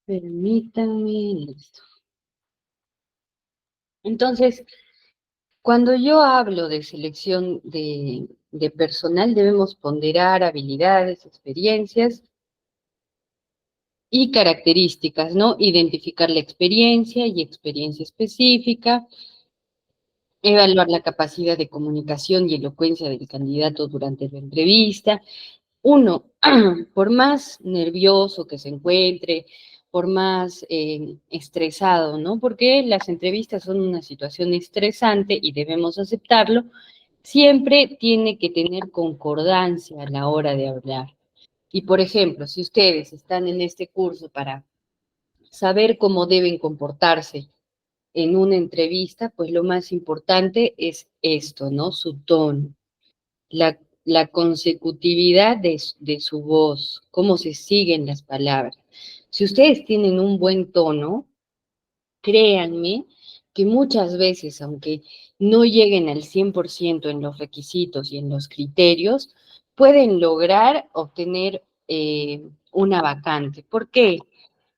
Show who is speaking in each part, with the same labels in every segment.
Speaker 1: Permítanme, listo. Entonces, cuando yo hablo de selección de personal, debemos ponderar habilidades, experiencias y características, ¿no? Identificar la experiencia y experiencia específica, evaluar la capacidad de comunicación y elocuencia del candidato durante la entrevista. Uno, por más nervioso que se encuentre, por más estresado, ¿no? Porque las entrevistas son una situación estresante y debemos aceptarlo, siempre tiene que tener concordancia a la hora de hablar. Y por ejemplo, si ustedes están en este curso para saber cómo deben comportarse en una entrevista, pues lo más importante es esto, ¿no? Su tono, la consecutividad de su voz, cómo se siguen las palabras. Si ustedes tienen un buen tono, créanme que muchas veces, aunque no lleguen al 100% en los requisitos y en los criterios, pueden lograr obtener una vacante. ¿Por qué?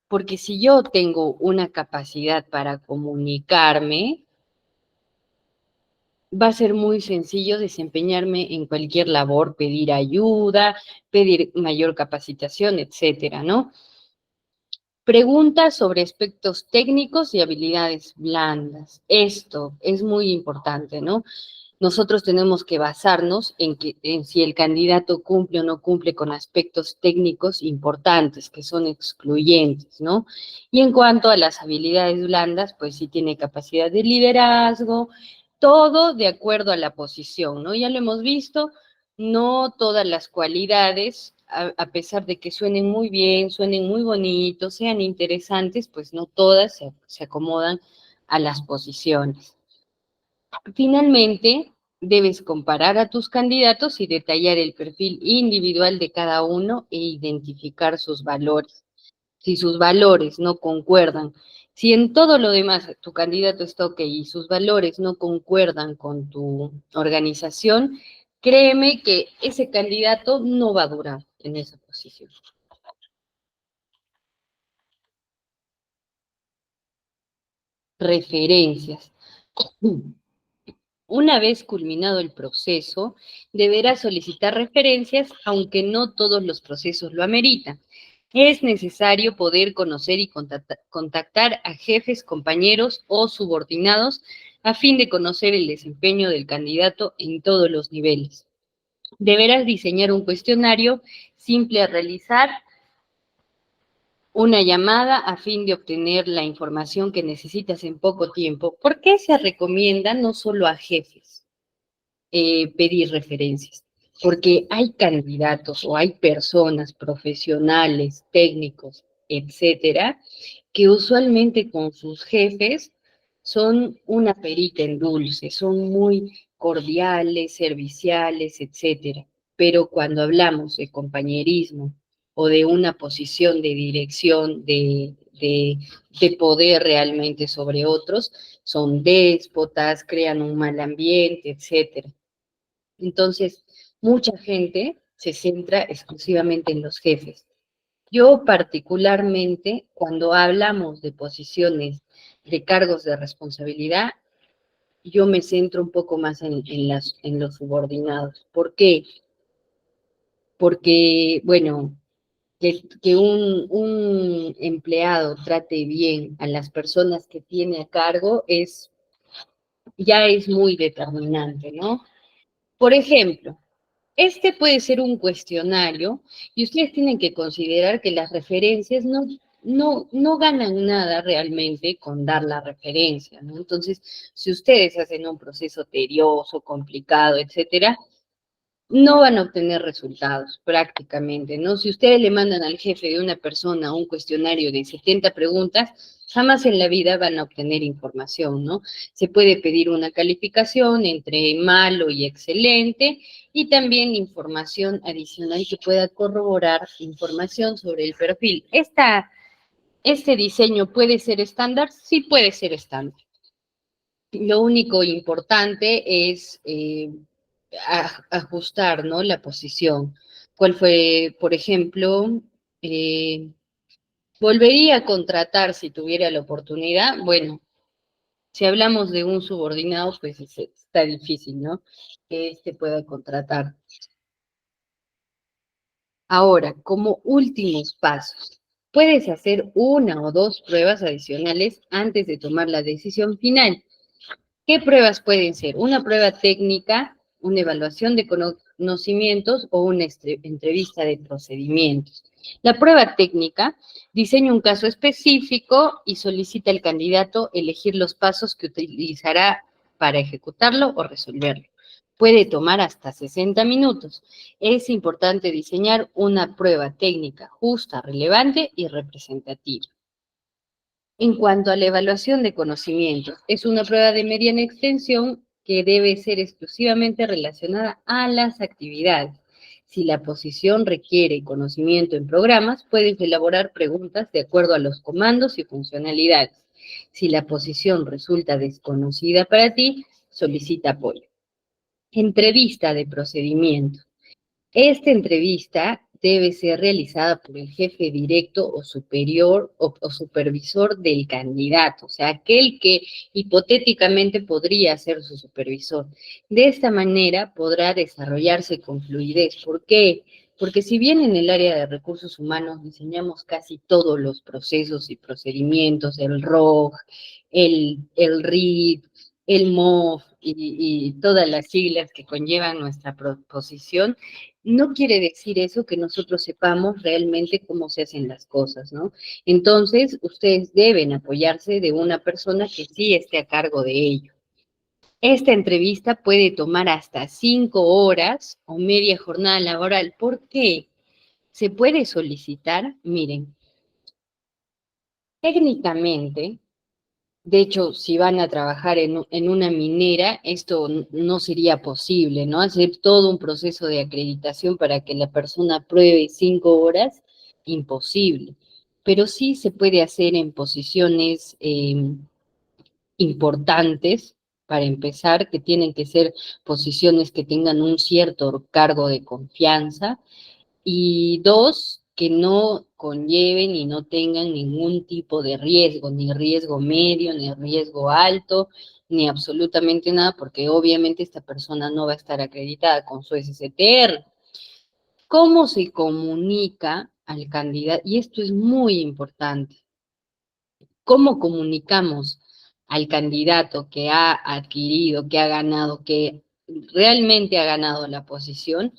Speaker 1: Porque si yo tengo una capacidad para comunicarme, va a ser muy sencillo desempeñarme en cualquier labor, pedir ayuda, pedir mayor capacitación, etcétera, ¿no? Preguntas sobre aspectos técnicos y habilidades blandas. Esto es muy importante, ¿no? Nosotros tenemos que basarnos en si el candidato cumple o no cumple con aspectos técnicos importantes, que son excluyentes, ¿no? Y en cuanto a las habilidades blandas, pues sí tiene capacidad de liderazgo, todo de acuerdo a la posición, ¿no? Ya lo hemos visto, no todas las cualidades, a pesar de que suenen muy bien, suenen muy bonitos, sean interesantes, pues no todas se acomodan a las posiciones. Finalmente, debes comparar a tus candidatos y detallar el perfil individual de cada uno e identificar sus valores. Si sus valores no concuerdan, si en todo lo demás tu candidato está ok y sus valores no concuerdan con tu organización, créeme que ese candidato no va a durar en esa posición. Referencias. Una vez culminado el proceso, deberá solicitar referencias, aunque no todos los procesos lo ameritan. Es necesario poder conocer y contactar a jefes, compañeros o subordinados a fin de conocer el desempeño del candidato en todos los niveles. Deberás diseñar un cuestionario simple a realizar, una llamada a fin de obtener la información que necesitas en poco tiempo. ¿Por qué se recomienda no solo a jefes pedir referencias? Porque hay candidatos o hay personas profesionales, técnicos, etcétera, que usualmente con sus jefes son una perita en dulce, son muy cordiales, serviciales, etcétera. Pero cuando hablamos de compañerismo o de una posición de dirección, de poder realmente sobre otros, son déspotas, crean un mal ambiente, etcétera. Entonces, mucha gente se centra exclusivamente en los jefes. Yo particularmente, cuando hablamos de posiciones de cargos de responsabilidad, yo me centro un poco más en los subordinados. ¿Por qué? Porque, bueno, que un empleado trate bien a las personas que tiene a cargo ya es muy determinante, ¿no? Por ejemplo, este puede ser un cuestionario y ustedes tienen que considerar que las referencias no ganan nada realmente con dar la referencia, ¿no? Entonces, si ustedes hacen un proceso tedioso, complicado, etcétera, no van a obtener resultados prácticamente, ¿no? Si ustedes le mandan al jefe de una persona un cuestionario de 70 preguntas, jamás en la vida van a obtener información, ¿no? Se puede pedir una calificación entre malo y excelente y también información adicional que pueda corroborar información sobre el perfil. Este diseño puede ser estándar, sí puede ser estándar. Lo único importante es ajustar, ¿no? La posición. ¿Cuál fue, por ejemplo, eh, volvería a contratar si tuviera la oportunidad? Bueno, si hablamos de un subordinado, pues está difícil, ¿no? Que éste pueda contratar. Ahora, como últimos pasos, puedes hacer una o dos pruebas adicionales antes de tomar la decisión final. ¿Qué pruebas pueden ser? Una prueba técnica, una evaluación de conocimientos o una entrevista de procedimientos. La prueba técnica diseña un caso específico y solicita al candidato elegir los pasos que utilizará para ejecutarlo o resolverlo. Puede tomar hasta 60 minutos. Es importante diseñar una prueba técnica justa, relevante y representativa. En cuanto a la evaluación de conocimientos, es una prueba de mediana extensión que debe ser exclusivamente relacionada a las actividades. Si la posición requiere conocimiento en programas, puedes elaborar preguntas de acuerdo a los comandos y funcionalidades. Si la posición resulta desconocida para ti, solicita apoyo. Entrevista de procedimiento. Esta entrevista debe ser realizada por el jefe directo o superior o supervisor del candidato, o sea, aquel que hipotéticamente podría ser su supervisor. De esta manera podrá desarrollarse con fluidez. ¿Por qué? Porque si bien en el área de recursos humanos diseñamos casi todos los procesos y procedimientos, el ROG, el RID, el MOF y todas las siglas que conllevan nuestra proposición, no quiere decir eso que nosotros sepamos realmente cómo se hacen las cosas, ¿no? Entonces, ustedes deben apoyarse de una persona que sí esté a cargo de ello. Esta entrevista puede tomar hasta 5 horas o media jornada laboral. ¿Por qué? Se puede solicitar, miren, técnicamente. De hecho, si van a trabajar en una minera, esto no sería posible, ¿no? Hacer todo un proceso de acreditación para que la persona pruebe 5 horas, imposible. Pero sí se puede hacer en posiciones importantes, para empezar, que tienen que ser posiciones que tengan un cierto cargo de confianza, y dos, que no conlleven y no tengan ningún tipo de riesgo, ni riesgo medio, ni riesgo alto, ni absolutamente nada, porque obviamente esta persona no va a estar acreditada con su SSTR. ¿Cómo se comunica al candidato? Y esto es muy importante. ¿Cómo comunicamos al candidato que ha adquirido, que ha ganado, que realmente ha ganado la posición?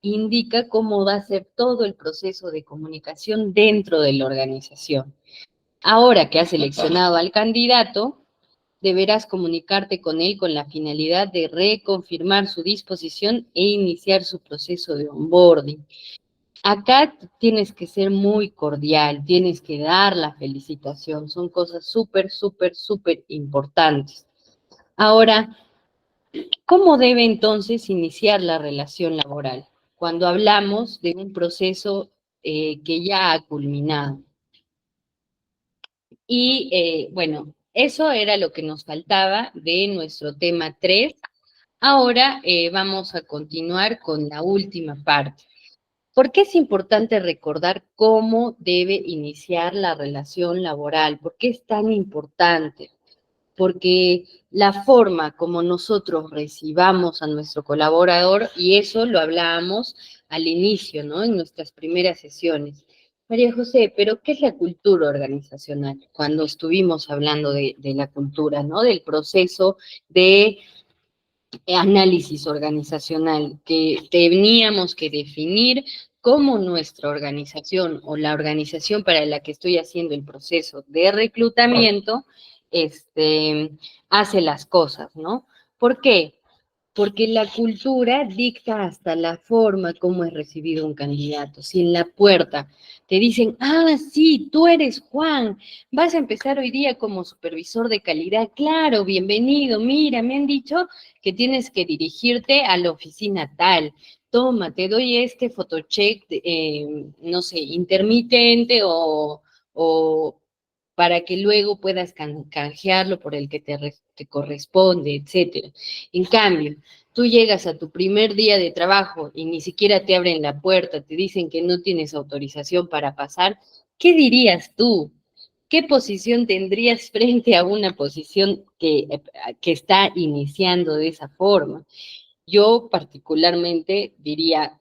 Speaker 1: Indica cómo va a ser todo el proceso de comunicación dentro de la organización. Ahora que has seleccionado al candidato, deberás comunicarte con él con la finalidad de reconfirmar su disposición e iniciar su proceso de onboarding. Acá tienes que ser muy cordial, tienes que dar la felicitación, son cosas súper, súper, súper importantes. Ahora, ¿cómo debe entonces iniciar la relación laboral? Cuando hablamos de un proceso que ya ha culminado. Y bueno, eso era lo que nos faltaba de nuestro tema 3. Ahora vamos a continuar con la última parte. ¿Por qué es importante recordar cómo debe iniciar la relación laboral? ¿Por qué es tan importante? Porque la forma como nosotros recibamos a nuestro colaborador, y eso lo hablábamos al inicio, ¿no? En nuestras primeras sesiones. María José, pero ¿qué es la cultura organizacional? Cuando estuvimos hablando de la cultura, ¿no? Del proceso de análisis organizacional, que teníamos que definir cómo nuestra organización o la organización para la que estoy haciendo el proceso de reclutamiento hace las cosas, ¿no? ¿Por qué? Porque la cultura dicta hasta la forma como es recibido un candidato. Si en la puerta te dicen, ah, sí, tú eres Juan, vas a empezar hoy día como supervisor de calidad, claro, bienvenido, mira, me han dicho que tienes que dirigirte a la oficina tal, toma, te doy este photocheck, no sé, intermitente o para que luego puedas canjearlo por el que te corresponde, etcétera. En cambio, tú llegas a tu primer día de trabajo y ni siquiera te abren la puerta, te dicen que no tienes autorización para pasar, ¿qué dirías tú? ¿Qué posición tendrías frente a una posición que está iniciando de esa forma? Yo particularmente diría,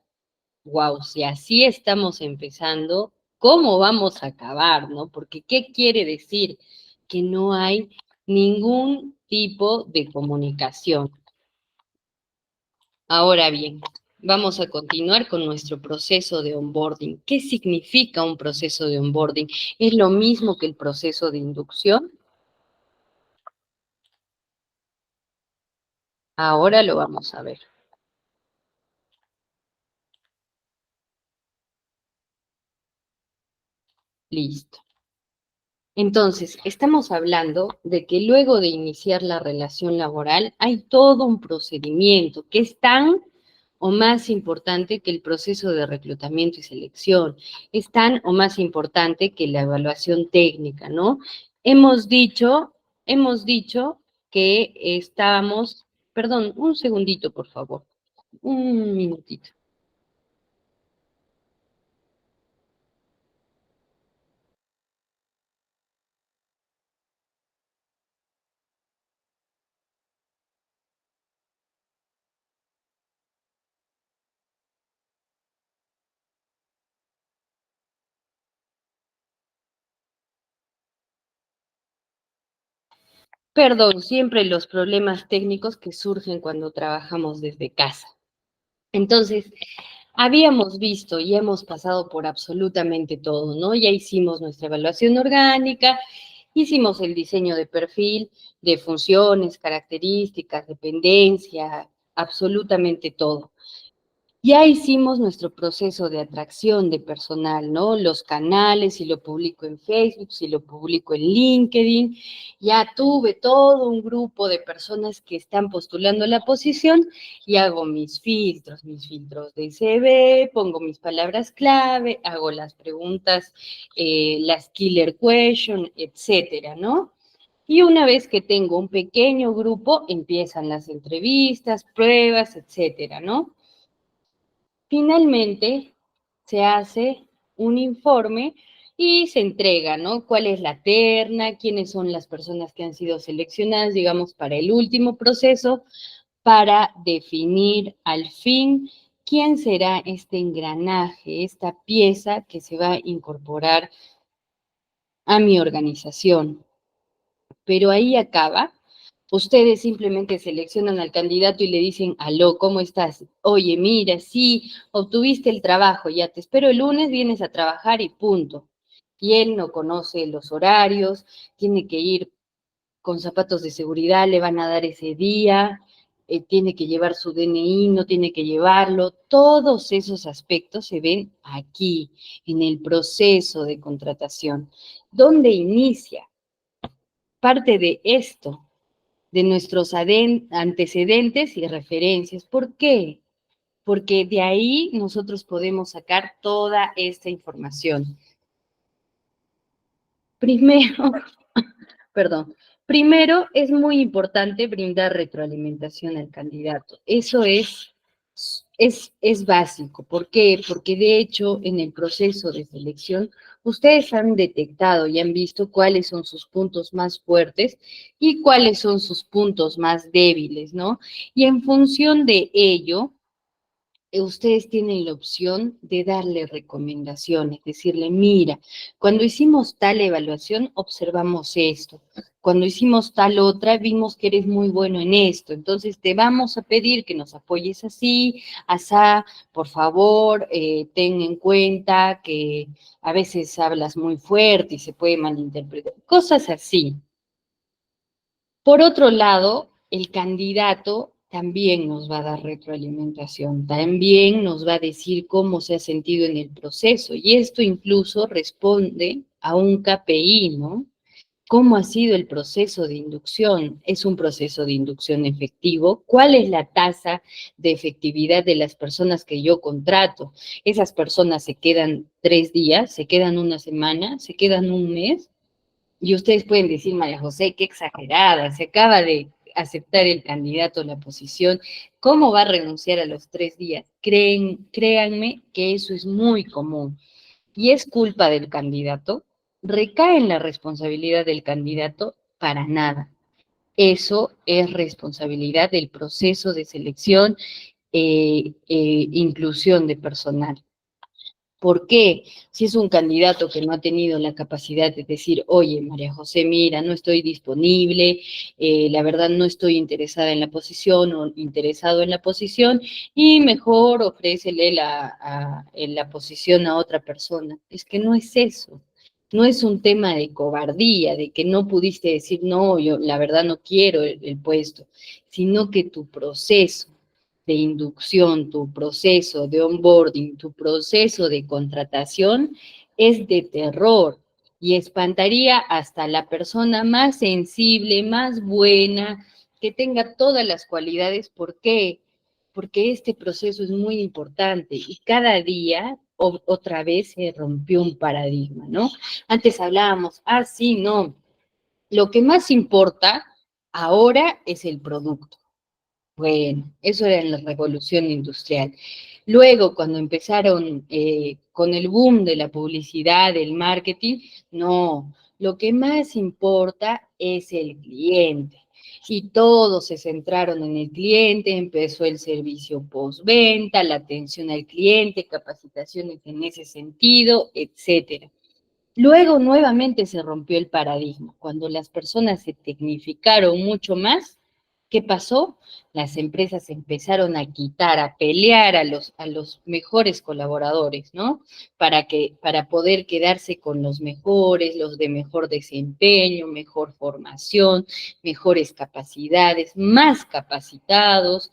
Speaker 1: wow, si así estamos empezando, ¿cómo vamos a acabar, no? Porque ¿qué quiere decir? Que no hay ningún tipo de comunicación. Ahora bien, vamos a continuar con nuestro proceso de onboarding. ¿Qué significa un proceso de onboarding? ¿Es lo mismo que el proceso de inducción? Ahora lo vamos a ver. Listo. Entonces, estamos hablando de que luego de iniciar la relación laboral hay todo un procedimiento que es tan o más importante que el proceso de reclutamiento y selección, es tan o más importante que la evaluación técnica, ¿no? Hemos dicho que estábamos, perdón, un segundito, por favor, un minutito. Perdón, siempre los problemas técnicos que surgen cuando trabajamos desde casa. Entonces, habíamos visto y hemos pasado por absolutamente todo, ¿no? Ya hicimos nuestra evaluación orgánica, hicimos el diseño de perfil, de funciones, características, dependencia, absolutamente todo. Ya hicimos nuestro proceso de atracción de personal, ¿no? Los canales, si lo publico en Facebook, si lo publico en LinkedIn. Ya tuve todo un grupo de personas que están postulando la posición y hago mis filtros de CV, pongo mis palabras clave, hago las preguntas, las killer question, etcétera, ¿no? Y una vez que tengo un pequeño grupo, empiezan las entrevistas, pruebas, etcétera, ¿no? Finalmente, se hace un informe y se entrega, ¿no? ¿Cuál es la terna? ¿Quiénes son las personas que han sido seleccionadas, digamos, para el último proceso, para definir al fin quién será este engranaje, esta pieza que se va a incorporar a mi organización? Pero ahí acaba. Ustedes simplemente seleccionan al candidato y le dicen, aló, ¿cómo estás? Oye, mira, sí, obtuviste el trabajo, ya te espero el lunes, vienes a trabajar y punto. Y él no conoce los horarios, tiene que ir con zapatos de seguridad, le van a dar ese día, tiene que llevar su DNI, no tiene que llevarlo. Todos esos aspectos se ven aquí, en el proceso de contratación. ¿Dónde inicia? Parte de esto, de nuestros antecedentes y referencias. ¿Por qué? Porque de ahí nosotros podemos sacar toda esta información. Primero, perdón, primero es muy importante brindar retroalimentación al candidato. Eso es básico. ¿Por qué? Porque de hecho en el proceso de selección ustedes han detectado y han visto cuáles son sus puntos más fuertes y cuáles son sus puntos más débiles, ¿no? Y en función de ello, ustedes tienen la opción de darle recomendaciones, decirle, mira, cuando hicimos tal evaluación observamos esto, cuando hicimos tal otra vimos que eres muy bueno en esto, entonces te vamos a pedir que nos apoyes así, asá, por favor, ten en cuenta que a veces hablas muy fuerte y se puede malinterpretar, cosas así. Por otro lado, el candidato también nos va a dar retroalimentación, también nos va a decir cómo se ha sentido en el proceso y esto incluso responde a un KPI, ¿no? ¿Cómo ha sido el proceso de inducción? ¿Es un proceso de inducción efectivo? ¿Cuál es la tasa de efectividad de las personas que yo contrato? ¿Esas personas se quedan 3 días, se quedan una semana, se quedan un mes? Y ustedes pueden decir, María José, qué exagerada, se acaba de aceptar el candidato a la posición, ¿cómo va a renunciar a los 3 días? Créanme que eso es muy común y es culpa del candidato, recae en la responsabilidad del candidato para nada. Eso es responsabilidad del proceso de selección inclusión de personal. ¿Por qué? Si es un candidato que no ha tenido la capacidad de decir, oye, María José, mira, no estoy disponible, la verdad no estoy interesada en la posición o interesado en la posición, y mejor ofrécele en la posición a otra persona. Es que no es eso. No es un tema de cobardía, de que no pudiste decir, no, yo la verdad no quiero el puesto, sino que tu proceso de inducción, tu proceso de onboarding, tu proceso de contratación es de terror y espantaría hasta la persona más sensible, más buena, que tenga todas las cualidades. ¿Por qué? Porque este proceso es muy importante y cada día otra vez se rompió un paradigma, ¿no? Antes hablábamos, sí, no, lo que más importa ahora es el producto. Bueno, eso era en la revolución industrial. Luego, cuando empezaron con el boom de la publicidad, del marketing, no, lo que más importa es el cliente. Y todos se centraron en el cliente, empezó el servicio postventa, la atención al cliente, capacitaciones en ese sentido, etcétera. Luego nuevamente se rompió el paradigma. Cuando las personas se tecnificaron mucho más, ¿qué pasó? Las empresas empezaron a quitar, a pelear a los mejores colaboradores, ¿no? Para poder quedarse con los mejores, los de mejor desempeño, mejor formación, mejores capacidades, más capacitados,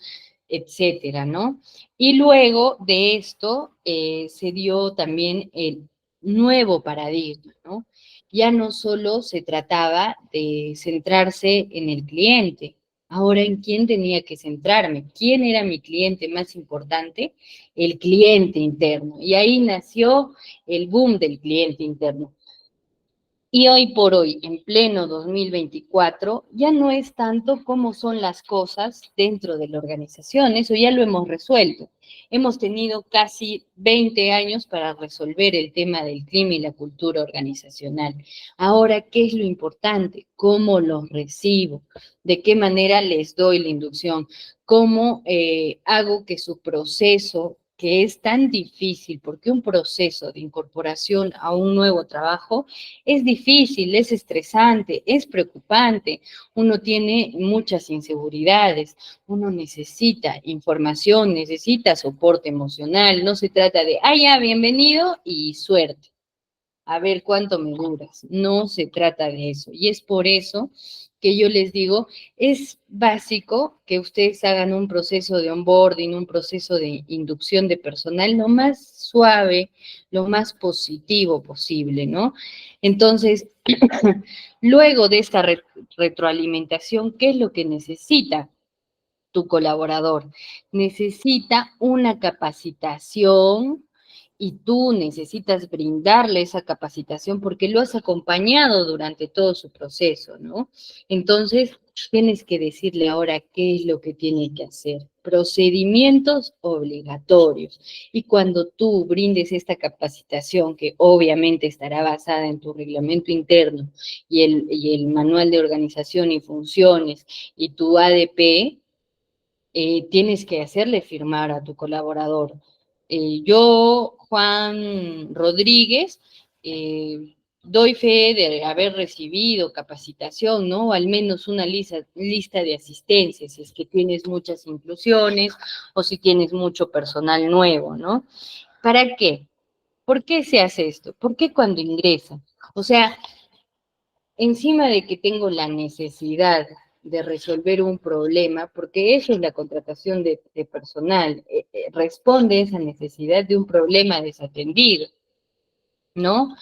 Speaker 1: etcétera, ¿no? Y luego de esto se dio también el nuevo paradigma, ¿no? Ya no solo se trataba de centrarse en el cliente, ahora en quién tenía que centrarme, quién era mi cliente más importante, el cliente interno. Y ahí nació el boom del cliente interno. Y hoy por hoy, en pleno 2024, ya no es tanto cómo son las cosas dentro de la organización, eso ya lo hemos resuelto. Hemos tenido casi 20 años para resolver el tema del clima y la cultura organizacional. Ahora, ¿qué es lo importante? ¿Cómo los recibo? ¿De qué manera les doy la inducción? ¿Cómo hago que su proceso, que es tan difícil, porque un proceso de incorporación a un nuevo trabajo es difícil, es estresante, es preocupante, uno tiene muchas inseguridades, uno necesita información, necesita soporte emocional, no se trata de, ya, bienvenido y suerte, a ver cuánto me duras, no se trata de eso, y es por eso que yo les digo, es básico que ustedes hagan un proceso de onboarding, un proceso de inducción de personal lo más suave, lo más positivo posible, ¿no? Entonces, luego de esta retroalimentación, ¿qué es lo que necesita tu colaborador? Necesita una capacitación y tú necesitas brindarle esa capacitación porque lo has acompañado durante todo su proceso, ¿no? Entonces, tienes que decirle ahora qué es lo que tiene que hacer. Procedimientos obligatorios. Y cuando tú brindes esta capacitación, que obviamente estará basada en tu reglamento interno y el manual de organización y funciones y tu ADP, tienes que hacerle firmar a tu colaborador. Yo, Juan Rodríguez, doy fe de haber recibido capacitación, ¿no? O al menos una lista de asistencias, si es que tienes muchas inclusiones o si tienes mucho personal nuevo, ¿no? ¿Para qué? ¿Por qué se hace esto? ¿Por qué cuando ingresan? O sea, encima de que tengo la necesidad de resolver un problema, porque eso es la contratación de personal, responde a esa necesidad de un problema desatendido, ¿no?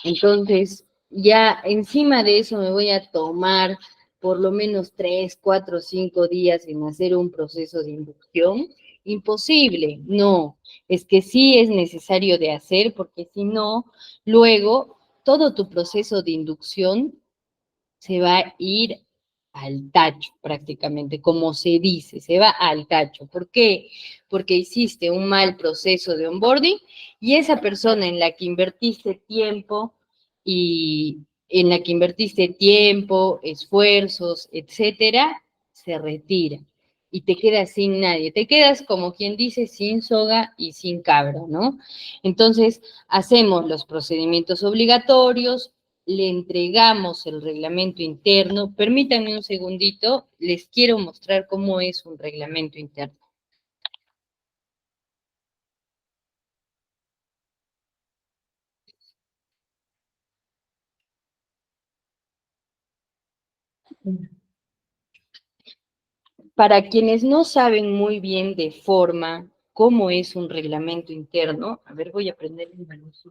Speaker 1: Entonces, ya encima de eso me voy a tomar por lo menos 3, 4, 5 días en hacer un proceso de inducción. Imposible, no, es que sí es necesario de hacer, porque si no, luego todo tu proceso de inducción se va a ir al tacho prácticamente, como se dice, se va al tacho. ¿Por qué? Porque hiciste un mal proceso de onboarding y esa persona en la que invertiste tiempo y en la que invertiste tiempo, esfuerzos, etcétera, se retira y te quedas sin nadie. Te quedas, como quien dice, sin soga y sin cabra, ¿no? Entonces, hacemos los procedimientos obligatorios, le entregamos el reglamento interno. Permítanme un segundito, les quiero mostrar cómo es un reglamento interno. Para quienes no saben muy bien de forma cómo es un reglamento interno, a ver, voy a prender mi luz,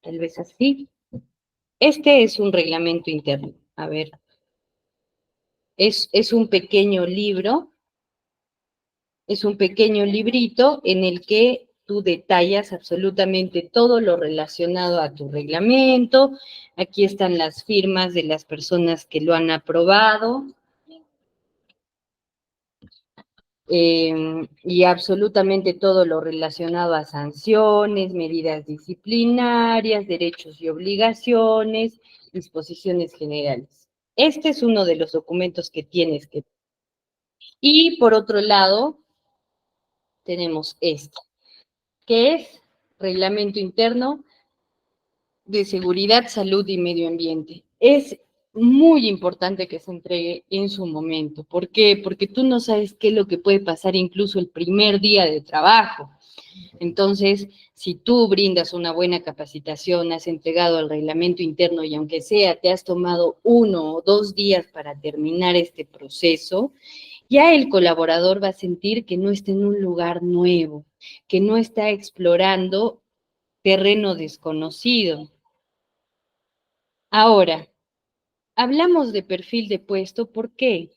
Speaker 1: tal vez así. Este es un reglamento interno. A ver, es un pequeño libro, es un pequeño librito en el que tú detallas absolutamente todo lo relacionado a tu reglamento. Aquí están las firmas de las personas que lo han aprobado. Y absolutamente todo lo relacionado a sanciones, medidas disciplinarias, derechos y obligaciones, disposiciones generales. Este es uno de los documentos que tienes que... Y por otro lado, tenemos este, que es Reglamento Interno de Seguridad, Salud y Medio Ambiente. Es muy importante que se entregue en su momento. ¿Por qué? Porque tú no sabes qué es lo que puede pasar incluso el primer día de trabajo. Entonces, si tú brindas una buena capacitación, has entregado el reglamento interno y aunque sea te has tomado 1 o 2 días para terminar este proceso, ya el colaborador va a sentir que no está en un lugar nuevo, que no está explorando terreno desconocido. Ahora, hablamos de perfil de puesto, ¿por qué?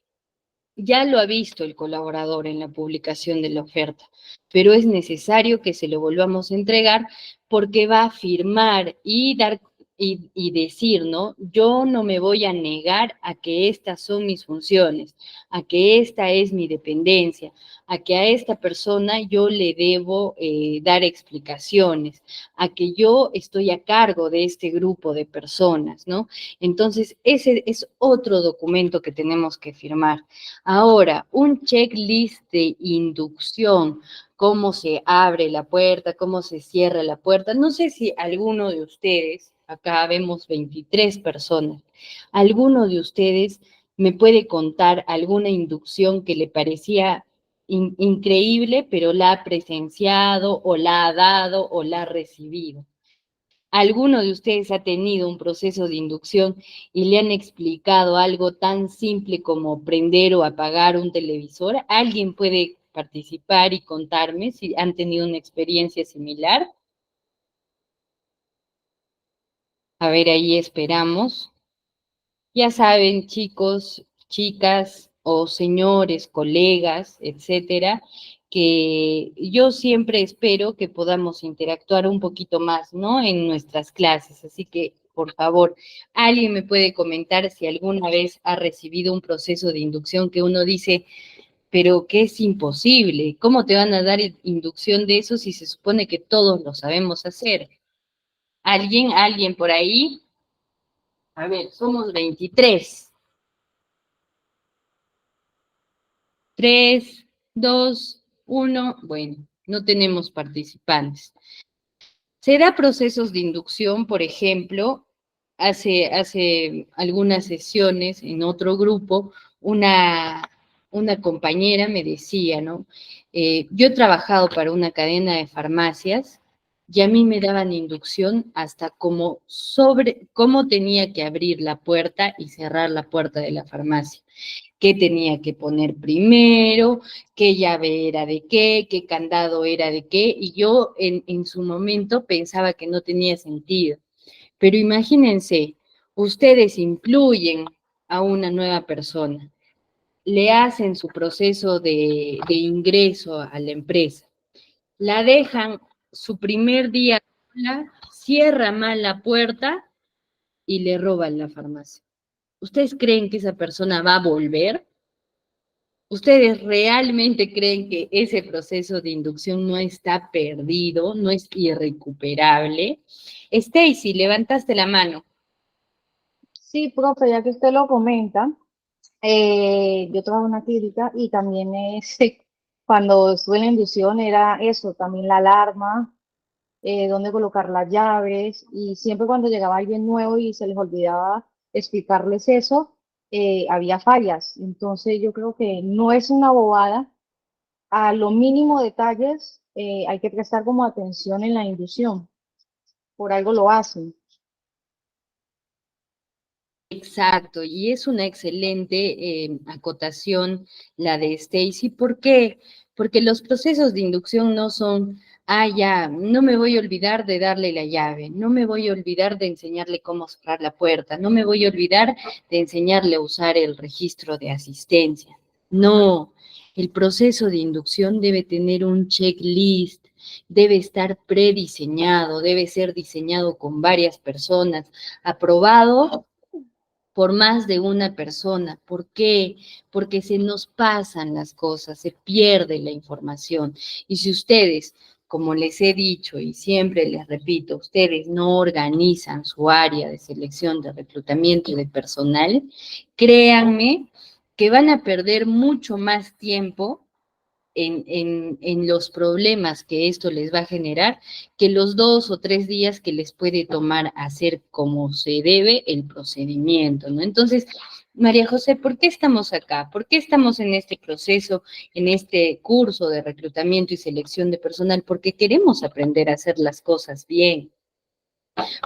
Speaker 1: Ya lo ha visto el colaborador en la publicación de la oferta, pero es necesario que se lo volvamos a entregar porque va a firmar y dar y decir, ¿no? Yo no me voy a negar a que estas son mis funciones, a que esta es mi dependencia, a que a esta persona yo le debo dar explicaciones, a que yo estoy a cargo de este grupo de personas, ¿no? Entonces, ese es otro documento que tenemos que firmar. Ahora, un checklist de inducción, cómo se abre la puerta, cómo se cierra la puerta. No sé si alguno de ustedes, acá vemos 23 personas, alguno de ustedes me puede contar alguna inducción que le parecía increíble, pero la ha presenciado o la ha dado o la ha recibido. ¿Alguno de ustedes ha tenido un proceso de inducción y le han explicado algo tan simple como prender o apagar un televisor? ¿Alguien puede participar y contarme si han tenido una experiencia similar? A ver, ahí esperamos. Ya saben, chicos, chicas o señores, colegas, etcétera, que yo siempre espero que podamos interactuar un poquito más, ¿no? En nuestras clases. Así que, por favor, alguien me puede comentar si alguna vez ha recibido un proceso de inducción que uno dice, pero que es imposible. ¿Cómo te van a dar inducción de eso si se supone que todos lo sabemos hacer? ¿Alguien por ahí? A ver, somos 23. 3, 2, 1. Bueno, no tenemos participantes. Se da procesos de inducción, por ejemplo, hace algunas sesiones en otro grupo, una compañera me decía, ¿no? Yo he trabajado para una cadena de farmacias y a mí me daban inducción hasta como sobre cómo tenía que abrir la puerta y cerrar la puerta de la farmacia, qué tenía que poner primero, qué llave era de qué candado era de qué, y yo en su momento pensaba que no tenía sentido. Pero imagínense, ustedes incluyen a una nueva persona, le hacen su proceso de ingreso a la empresa, la dejan su primer día sola, cierra mal la puerta y le roban la farmacia. ¿Ustedes creen que esa persona va a volver? ¿Ustedes realmente creen que ese proceso de inducción no está perdido, no es irrecuperable? Stacy, levantaste la mano.
Speaker 2: Sí, profe, ya que usted lo comenta, yo trabajo en una clínica y también cuando estuve en la inducción era eso, también la alarma, dónde colocar las llaves y siempre cuando llegaba alguien nuevo y se les olvidaba explicarles eso, había fallas. Entonces yo creo que no es una bobada, a lo mínimo detalles hay que prestar como atención en la inducción, por algo lo hacen.
Speaker 1: Exacto, y es una excelente acotación la de Stacy. ¿Por qué? Porque los procesos de inducción no son, ya, no me voy a olvidar de darle la llave, no me voy a olvidar de enseñarle cómo cerrar la puerta, no me voy a olvidar de enseñarle a usar el registro de asistencia. No, el proceso de inducción debe tener un checklist, debe estar prediseñado, debe ser diseñado con varias personas, aprobado por más de una persona. ¿Por qué? Porque se nos pasan las cosas, se pierde la información. Y si ustedes, como les he dicho y siempre les repito, ustedes no organizan su área de selección, de reclutamiento de personal, créanme que van a perder mucho más tiempo en los problemas que esto les va a generar, que los 2 o 3 días que les puede tomar hacer como se debe el procedimiento, ¿no? Entonces, María José, ¿por qué estamos acá? ¿Por qué estamos en este proceso, en este curso de reclutamiento y selección de personal? Porque queremos aprender a hacer las cosas bien,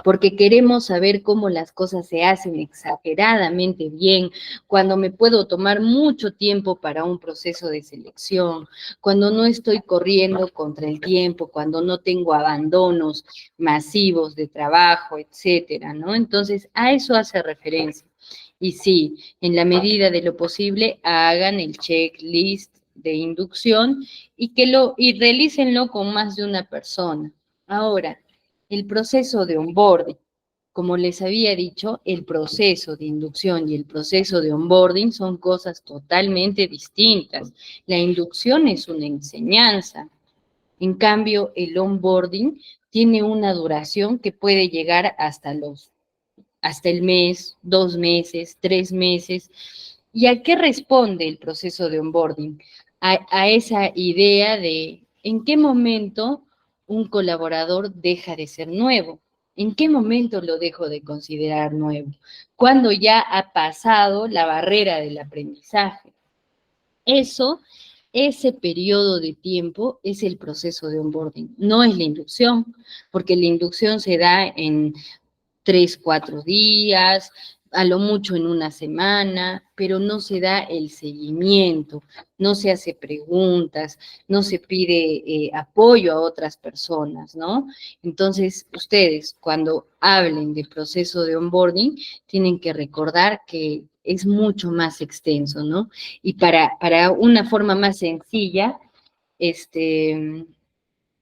Speaker 1: porque queremos saber cómo las cosas se hacen exageradamente bien, cuando me puedo tomar mucho tiempo para un proceso de selección, cuando no estoy corriendo contra el tiempo, cuando no tengo abandonos masivos de trabajo, etcétera, ¿no? Entonces, a eso hace referencia. Y sí, en la medida de lo posible, hagan el checklist de inducción y realícenlo con más de una persona. Ahora, el proceso de onboarding. Como les había dicho, el proceso de inducción y el proceso de onboarding son cosas totalmente distintas. La inducción es una enseñanza. En cambio, el onboarding tiene una duración que puede llegar hasta el mes, 2 meses, 3 meses. ¿Y a qué responde el proceso de onboarding? A esa idea de en qué momento un colaborador deja de ser nuevo. ¿En qué momento lo dejo de considerar nuevo? Cuando ya ha pasado la barrera del aprendizaje. Eso, ese periodo de tiempo es el proceso de onboarding, no es la inducción, porque la inducción se da en 3, 4 días, a lo mucho en una semana, pero no se da el seguimiento, no se hace preguntas, no se pide apoyo a otras personas, ¿no? Entonces, ustedes cuando hablen de proceso de onboarding, tienen que recordar que es mucho más extenso, ¿no? Y para una forma más sencilla, este,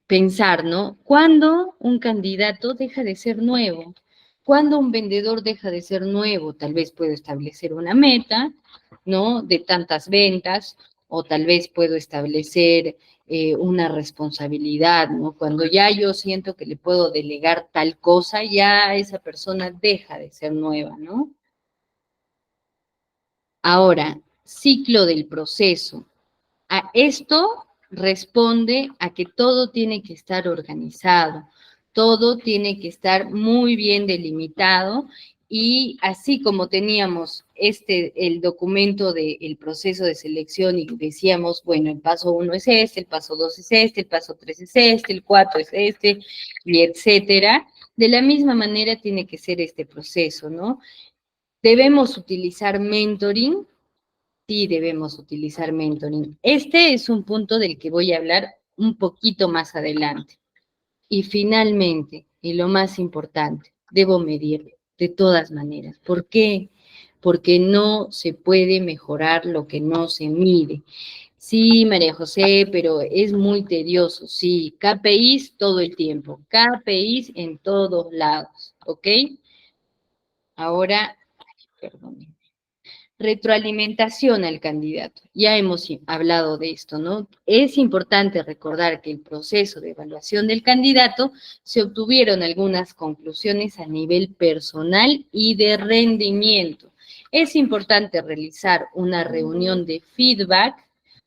Speaker 1: pensar, ¿no? ¿Cuándo un candidato deja de ser nuevo? ¿Cuándo un vendedor deja de ser nuevo? Tal vez puedo establecer una meta, ¿no? De tantas ventas, o tal vez puedo establecer una responsabilidad, ¿no? Cuando ya yo siento que le puedo delegar tal cosa, ya esa persona deja de ser nueva, ¿no? Ahora, ciclo del proceso. A esto responde a que todo tiene que estar organizado, todo tiene que estar muy bien delimitado y así como teníamos el documento del proceso de selección y decíamos, bueno, el paso 1 es este, el paso 2 es este, el paso 3 es este, el 4 es este, y etcétera, de la misma manera tiene que ser este proceso, ¿no? Debemos utilizar mentoring. Sí, debemos utilizar mentoring. Este es un punto del que voy a hablar un poquito más adelante. Y finalmente, y lo más importante, debo medir de todas maneras. ¿Por qué? Porque no se puede mejorar lo que no se mide. Sí, María José, pero es muy tedioso. Sí, KPIs todo el tiempo, KPIs en todos lados, ¿ok? Ahora, perdón. Retroalimentación al candidato. Ya hemos hablado de esto, ¿no? Es importante recordar que el proceso de evaluación del candidato se obtuvieron algunas conclusiones a nivel personal y de rendimiento. Es importante realizar una reunión de feedback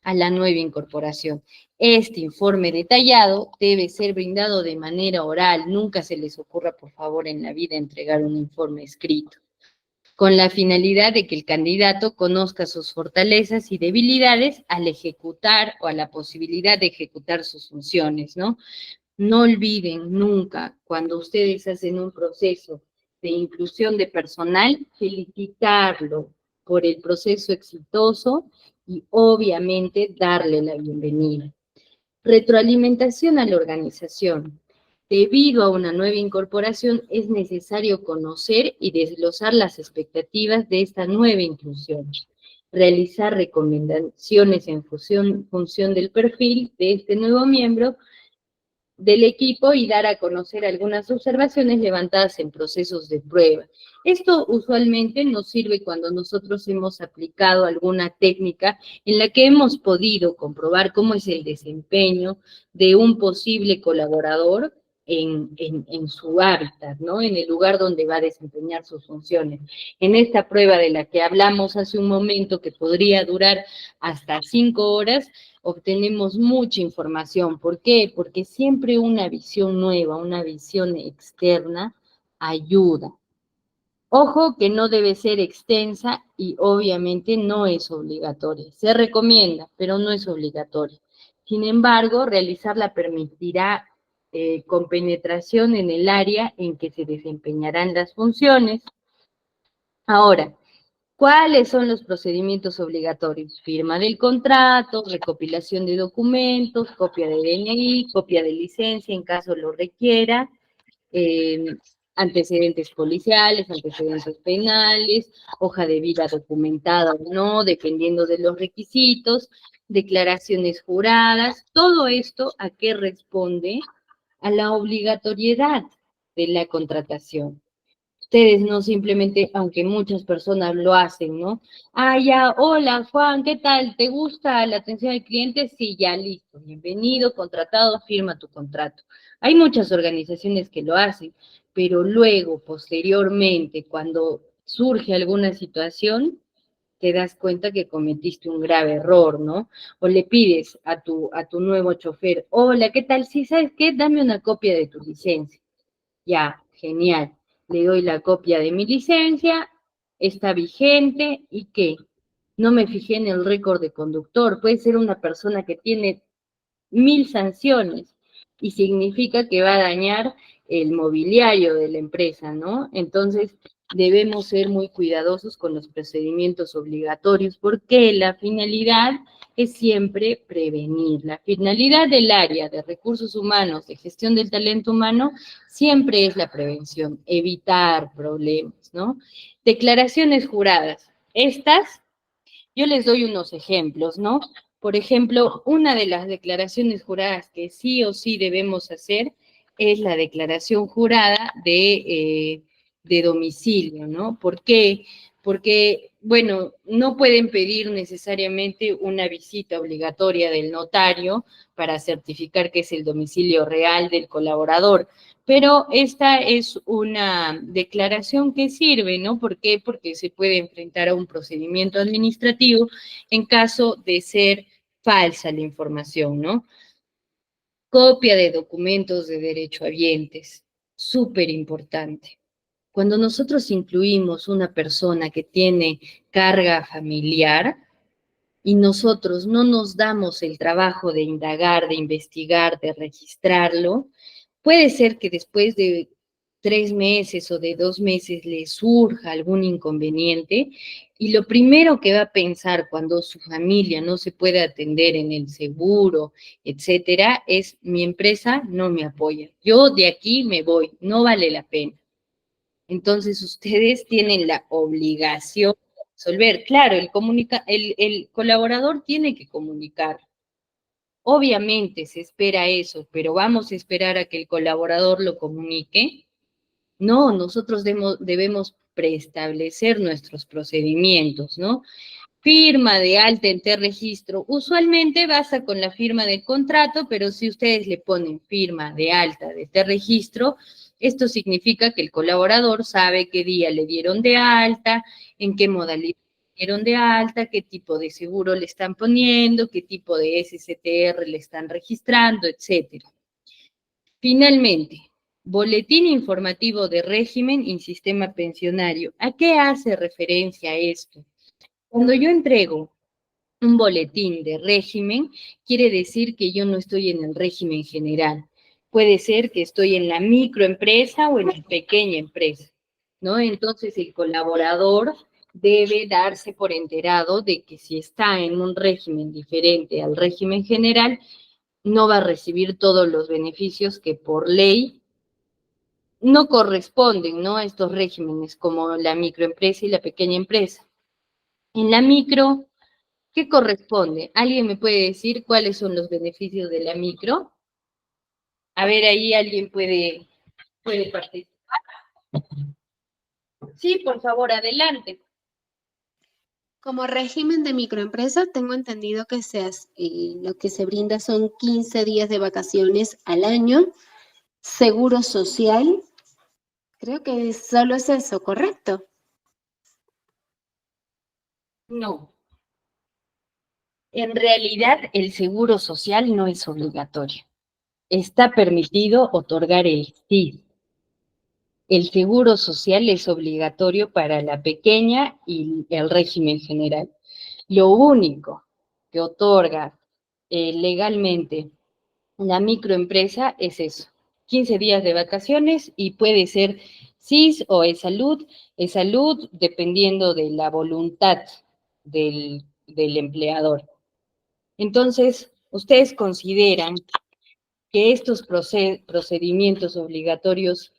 Speaker 1: a la nueva incorporación. Este informe detallado debe ser brindado de manera oral. Nunca se les ocurra, por favor, en la vida entregar un informe escrito con la finalidad de que el candidato conozca sus fortalezas y debilidades al ejecutar o a la posibilidad de ejecutar sus funciones, ¿no? No olviden nunca, cuando ustedes hacen un proceso de inclusión de personal, felicitarlo por el proceso exitoso y obviamente darle la bienvenida. Retroalimentación a la organización. Debido a una nueva incorporación, es necesario conocer y desglosar las expectativas de esta nueva inclusión. Realizar recomendaciones en función del perfil de este nuevo miembro del equipo y dar a conocer algunas observaciones levantadas en procesos de prueba. Esto usualmente nos sirve cuando nosotros hemos aplicado alguna técnica en la que hemos podido comprobar cómo es el desempeño de un posible colaborador en su hábitat, ¿no? En el lugar donde va a desempeñar sus funciones. En esta prueba de la que hablamos hace un momento, que podría durar hasta 5 horas, obtenemos mucha información. ¿Por qué? Porque siempre una visión nueva, una visión externa, ayuda. Ojo que no debe ser extensa y obviamente no es obligatoria. Se recomienda, pero no es obligatoria. Sin embargo, realizarla permitirá con penetración en el área en que se desempeñarán las funciones. Ahora, ¿cuáles son los procedimientos obligatorios? Firma del contrato, recopilación de documentos, copia de DNI, copia de licencia en caso lo requiera, eh, antecedentes policiales, antecedentes penales, hoja de vida documentada o no, dependiendo de los requisitos, declaraciones juradas. Todo esto, ¿a qué responde? A la obligatoriedad de la contratación. Ustedes no simplemente, aunque muchas personas lo hacen, ¿no? Ah, ya, hola Juan, ¿qué tal? ¿Te gusta la atención al cliente? Sí, ya, listo. Bienvenido, contratado, firma tu contrato. Hay muchas organizaciones que lo hacen, pero luego, posteriormente, cuando surge alguna situación, te das cuenta que cometiste un grave error, ¿no? O le pides a tu nuevo chofer, hola, ¿qué tal? Sí, ¿sabes qué? Dame una copia de tu licencia. Ya, genial. Le doy la copia de mi licencia, está vigente, ¿y qué? No me fijé en el récord de conductor. Puede ser una persona que tiene 1000 sanciones y significa que va a dañar el mobiliario de la empresa, ¿no? Entonces, debemos ser muy cuidadosos con los procedimientos obligatorios porque la finalidad es siempre prevenir. La finalidad del área de recursos humanos, de gestión del talento humano, siempre es la prevención, evitar problemas, ¿no? Declaraciones juradas. Estas yo les doy unos ejemplos, ¿no? Por ejemplo, una de las declaraciones juradas que sí o sí debemos hacer es la declaración jurada de domicilio, ¿no? ¿Por qué? Porque, bueno, no pueden pedir necesariamente una visita obligatoria del notario para certificar que es el domicilio real del colaborador, pero esta es una declaración que sirve, ¿no? ¿Por qué? Porque se puede enfrentar a un procedimiento administrativo en caso de ser falsa la información, ¿no? Copia de documentos de derechohabientes, súper importante. Cuando nosotros incluimos una persona que tiene carga familiar, y nosotros no nos damos el trabajo de indagar, de investigar, de registrarlo, puede ser que después de 3 meses o de 2 meses le surja algún inconveniente y lo primero que va a pensar cuando su familia no se puede atender en el seguro, etcétera, es mi empresa no me apoya. Yo de aquí me voy, no vale la pena. Entonces ustedes tienen la obligación de resolver. Claro, el colaborador tiene que comunicar. Obviamente se espera eso, pero vamos a esperar a que el colaborador lo comunique. No, nosotros debemos preestablecer nuestros procedimientos, ¿no? Firma de alta en T-Registro. Usualmente basta con la firma del contrato, pero si ustedes le ponen firma de alta de T-Registro, esto significa que el colaborador sabe qué día le dieron de alta, en qué modalidad le dieron de alta, qué tipo de seguro le están poniendo, qué tipo de SSTR le están registrando, etcétera. Finalmente, boletín informativo de régimen y sistema pensionario. ¿A qué hace referencia esto? Cuando yo entrego un boletín de régimen, quiere decir que yo no estoy en el régimen general. Puede ser que estoy en la microempresa o en la pequeña empresa, ¿no? Entonces el colaborador debe darse por enterado de que si está en un régimen diferente al régimen general, no va a recibir todos los beneficios que por ley no corresponden, ¿no? A estos regímenes, como la microempresa y la pequeña empresa. En la micro, ¿qué corresponde? ¿Alguien me puede decir cuáles son los beneficios de la micro? A ver, ahí alguien puede participar. Sí, por favor, adelante.
Speaker 3: Como régimen de microempresa, tengo entendido que lo que se brinda son 15 días de vacaciones al año, seguro social. Creo que solo es eso, ¿correcto?
Speaker 1: No. En realidad, el seguro social no es obligatorio. Está permitido otorgar el SIS. El seguro social es obligatorio para la pequeña y el régimen general. Lo único que otorga legalmente la microempresa es eso, 15 días de vacaciones y puede ser SIS o e-salud dependiendo de la voluntad del empleador. Entonces, ¿ustedes consideran que estos procedimientos obligatorios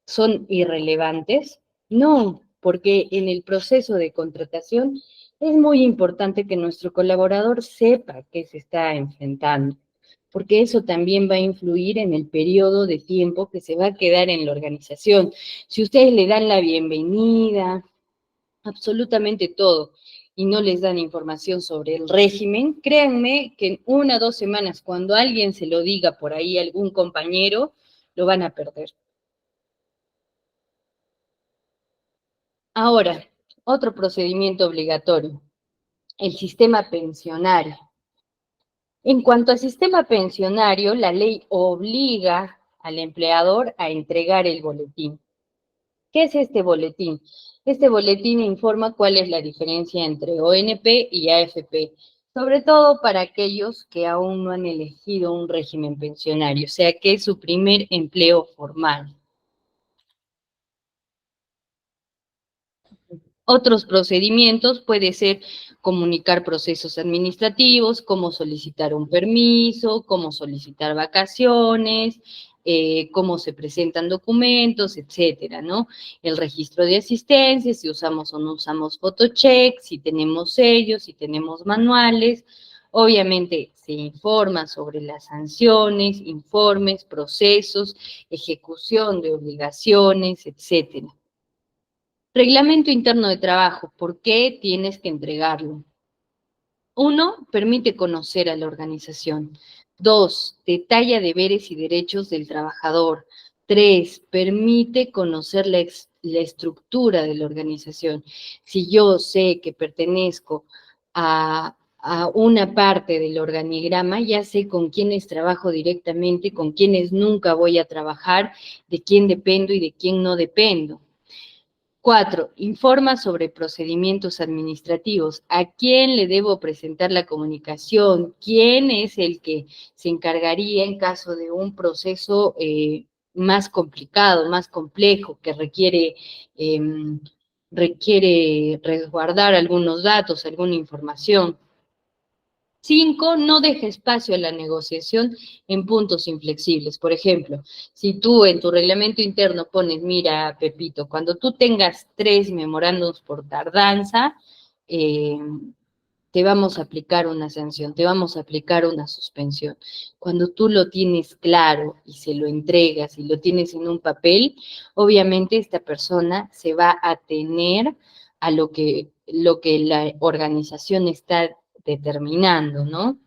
Speaker 1: son irrelevantes? No, porque en el proceso de contratación es muy importante que nuestro colaborador sepa qué se está enfrentando, porque eso también va a influir en el periodo de tiempo que se va a quedar en la organización. Si ustedes le dan la bienvenida, absolutamente todo, y no les dan información sobre el régimen, créanme que en 1 o 2 semanas, cuando alguien se lo diga por ahí, algún compañero, lo van a perder. Ahora, otro procedimiento obligatorio, el sistema pensionario. En cuanto al sistema pensionario, la ley obliga al empleador a entregar el boletín. ¿Qué es este boletín? Este boletín informa cuál es la diferencia entre ONP y AFP, sobre todo para aquellos que aún no han elegido un régimen pensionario, o sea que es su primer empleo formal. Otros procedimientos puede ser comunicar procesos administrativos, cómo solicitar un permiso, cómo solicitar vacaciones, cómo se presentan documentos, etcétera, ¿no? El registro de asistencia, si usamos o no usamos photocheck, si tenemos sellos, si tenemos manuales. Obviamente se informa sobre las sanciones, informes, procesos, ejecución de obligaciones, etcétera. Reglamento interno de trabajo, ¿por qué tienes que entregarlo? 1, permite conocer a la organización. 2, detalla deberes y derechos del trabajador. 3, permite conocer la estructura de la organización. Si yo sé que pertenezco a una parte del organigrama, ya sé con quiénes trabajo directamente, con quiénes nunca voy a trabajar, de quién dependo y de quién no dependo. 4, informa sobre procedimientos administrativos. ¿A quién le debo presentar la comunicación? ¿Quién es el que se encargaría en caso de un proceso más complicado, más complejo, que requiere resguardar algunos datos, alguna información? 5, no deja espacio a la negociación en puntos inflexibles. Por ejemplo, si tú en tu reglamento interno pones, mira, Pepito, cuando tú tengas 3 memorándums por tardanza, te te vamos a aplicar una sanción, te vamos a aplicar una suspensión. Cuando tú lo tienes claro y se lo entregas y lo tienes en un papel, obviamente esta persona se va a atener a lo que la organización está determinando, ¿no?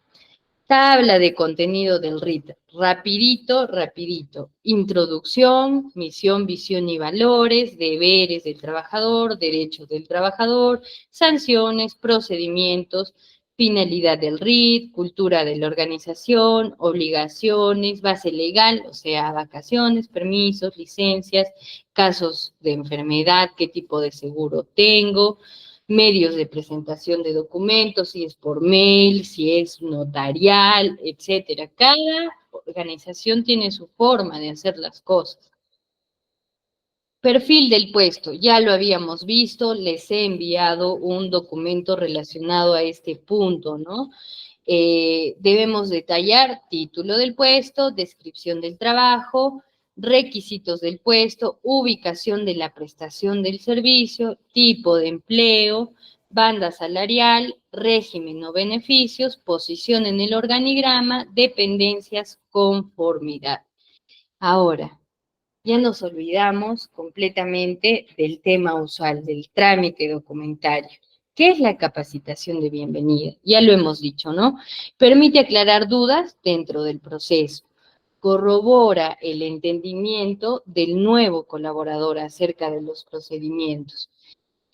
Speaker 1: Tabla de contenido del RIT. Rapidito, rapidito. Introducción, misión, visión y valores, deberes del trabajador, derechos del trabajador, sanciones, procedimientos, finalidad del RIT, cultura de la organización, obligaciones, base legal, o sea, vacaciones, permisos, licencias, casos de enfermedad, qué tipo de seguro tengo, medios de presentación de documentos, si es por mail, si es notarial, etcétera. Cada organización tiene su forma de hacer las cosas. Perfil del puesto, ya lo habíamos visto, les he enviado un documento relacionado a este punto, ¿no? Debemos detallar título del puesto, descripción del trabajo, requisitos del puesto, ubicación de la prestación del servicio, tipo de empleo, banda salarial, régimen o beneficios, posición en el organigrama, dependencias, conformidad. Ahora, ya nos olvidamos completamente del tema usual, del trámite documentario. ¿Qué es la capacitación de bienvenida? Ya lo hemos dicho, ¿no? Permite aclarar dudas dentro del proceso. Corrobora el entendimiento del nuevo colaborador acerca de los procedimientos.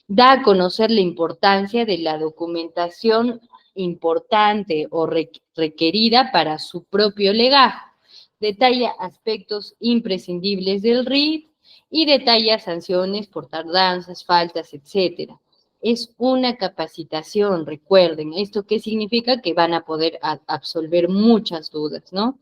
Speaker 1: Da a conocer la importancia de la documentación importante o requerida para su propio legajo. Detalla aspectos imprescindibles del RIT y detalla sanciones por tardanzas, faltas, etcétera. Es una capacitación, recuerden, ¿esto qué significa? Que van a poder absolver muchas dudas, ¿no?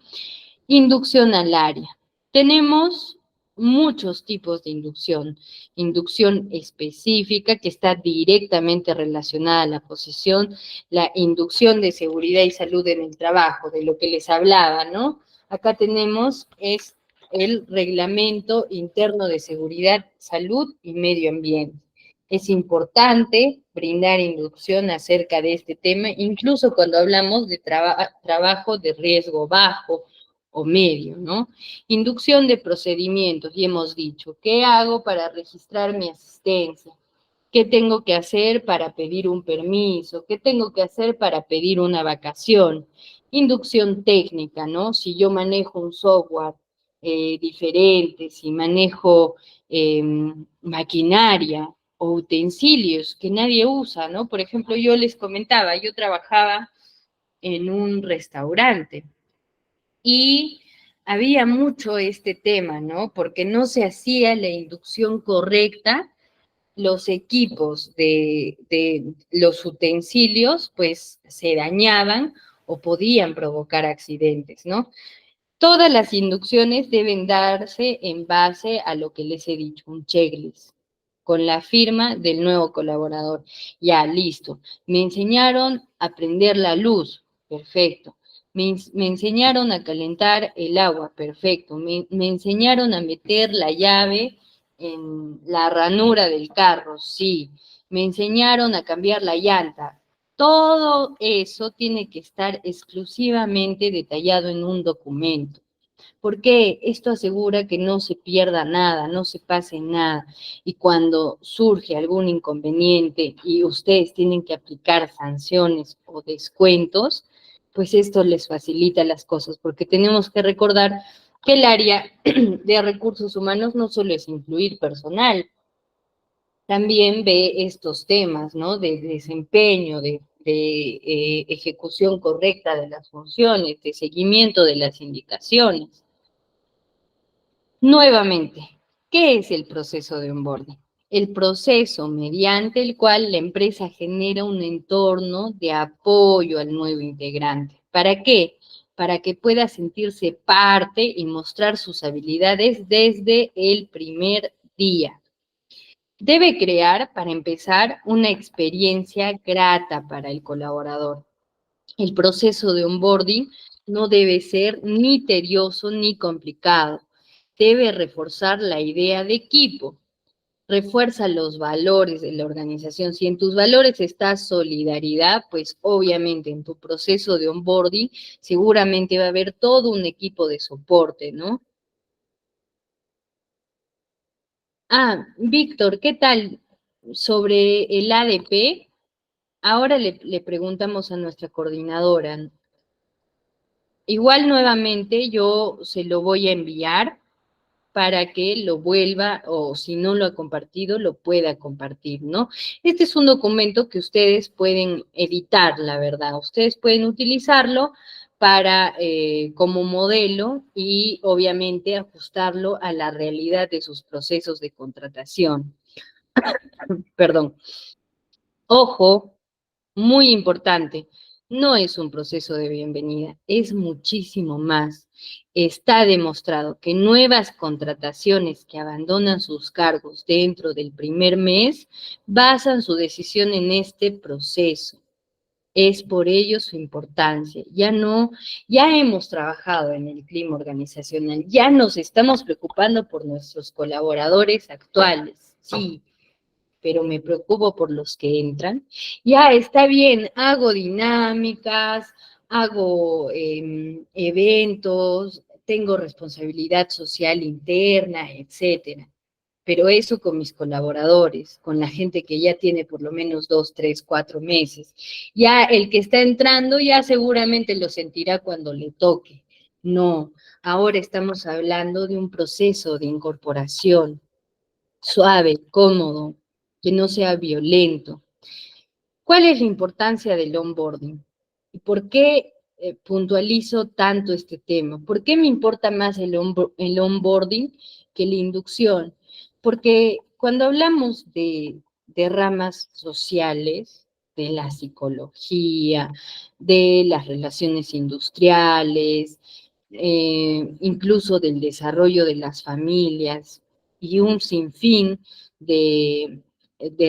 Speaker 1: Inducción al área. Tenemos muchos tipos de inducción. Inducción específica que está directamente relacionada a la posición, la inducción de seguridad y salud en el trabajo, de lo que les hablaba, ¿no? Acá tenemos es el Reglamento Interno de Seguridad, Salud y Medio Ambiente. Es importante brindar inducción acerca de este tema, incluso cuando hablamos de trabajo de riesgo bajo, o medio, ¿no? Inducción de procedimientos, y hemos dicho, ¿qué hago para registrar mi asistencia? ¿Qué tengo que hacer para pedir un permiso? ¿Qué tengo que hacer para pedir una vacación? Inducción técnica, ¿no? Si yo manejo un software diferente, si manejo maquinaria o utensilios que nadie usa, ¿no? Por ejemplo, yo les comentaba, yo trabajaba en un restaurante, y había mucho este tema, ¿no? Porque no se hacía la inducción correcta, los equipos de los utensilios, pues se dañaban o podían provocar accidentes, ¿no? Todas las inducciones deben darse en base a lo que les he dicho, un checklist, con la firma del nuevo colaborador. Ya, listo. Me enseñaron a prender la luz, perfecto. Me enseñaron a calentar el agua, perfecto. Me enseñaron a meter la llave en la ranura del carro, sí. Me enseñaron a cambiar la llanta. Todo eso tiene que estar exclusivamente detallado en un documento, porque esto asegura que no se pierda nada, no se pase nada, y cuando surge algún inconveniente y ustedes tienen que aplicar sanciones o descuentos, pues esto les facilita las cosas, porque tenemos que recordar que el área de recursos humanos no solo es incluir personal, también ve estos temas, ¿no? De desempeño, de ejecución correcta de las funciones, de seguimiento de las indicaciones. Nuevamente, ¿qué es el proceso de onboarding? El proceso mediante el cual la empresa genera un entorno de apoyo al nuevo integrante. ¿Para qué? Para que pueda sentirse parte y mostrar sus habilidades desde el primer día. Debe crear, para empezar, una experiencia grata para el colaborador. El proceso de onboarding no debe ser ni tedioso ni complicado. Debe reforzar la idea de equipo, refuerza los valores de la organización. Si en tus valores está solidaridad, pues obviamente en tu proceso de onboarding seguramente va a haber todo un equipo de soporte, ¿no? Ah, Víctor, ¿qué tal sobre el ADP? Ahora le preguntamos a nuestra coordinadora. Igual nuevamente yo se lo voy a enviar para que lo vuelva o si no lo ha compartido, lo pueda compartir, ¿no? Este es un documento que ustedes pueden editar, la verdad. Ustedes pueden utilizarlo para como modelo y obviamente ajustarlo a la realidad de sus procesos de contratación. Perdón. Ojo, muy importante, no es un proceso de bienvenida, es muchísimo más. Está demostrado que nuevas contrataciones que abandonan sus cargos dentro del primer mes basan su decisión en este proceso. Es por ello su importancia. Ya hemos trabajado en el clima organizacional, ya nos estamos preocupando por nuestros colaboradores actuales, sí, pero me preocupo por los que entran. Ya está bien, hago dinámicas, hago eventos, tengo responsabilidad social interna, etcétera. Pero eso con mis colaboradores, con la gente que ya tiene por lo menos 2, 3, 4 meses. Ya el que está entrando ya seguramente lo sentirá cuando le toque. No, ahora estamos hablando de un proceso de incorporación suave, cómodo, que no sea violento. ¿Cuál es la importancia del onboarding? ¿Y por qué puntualizo tanto este tema? ¿Por qué me importa más el onboarding que la inducción? Porque cuando hablamos de ramas sociales, de la psicología, de las relaciones industriales, incluso del desarrollo de las familias y un sinfín de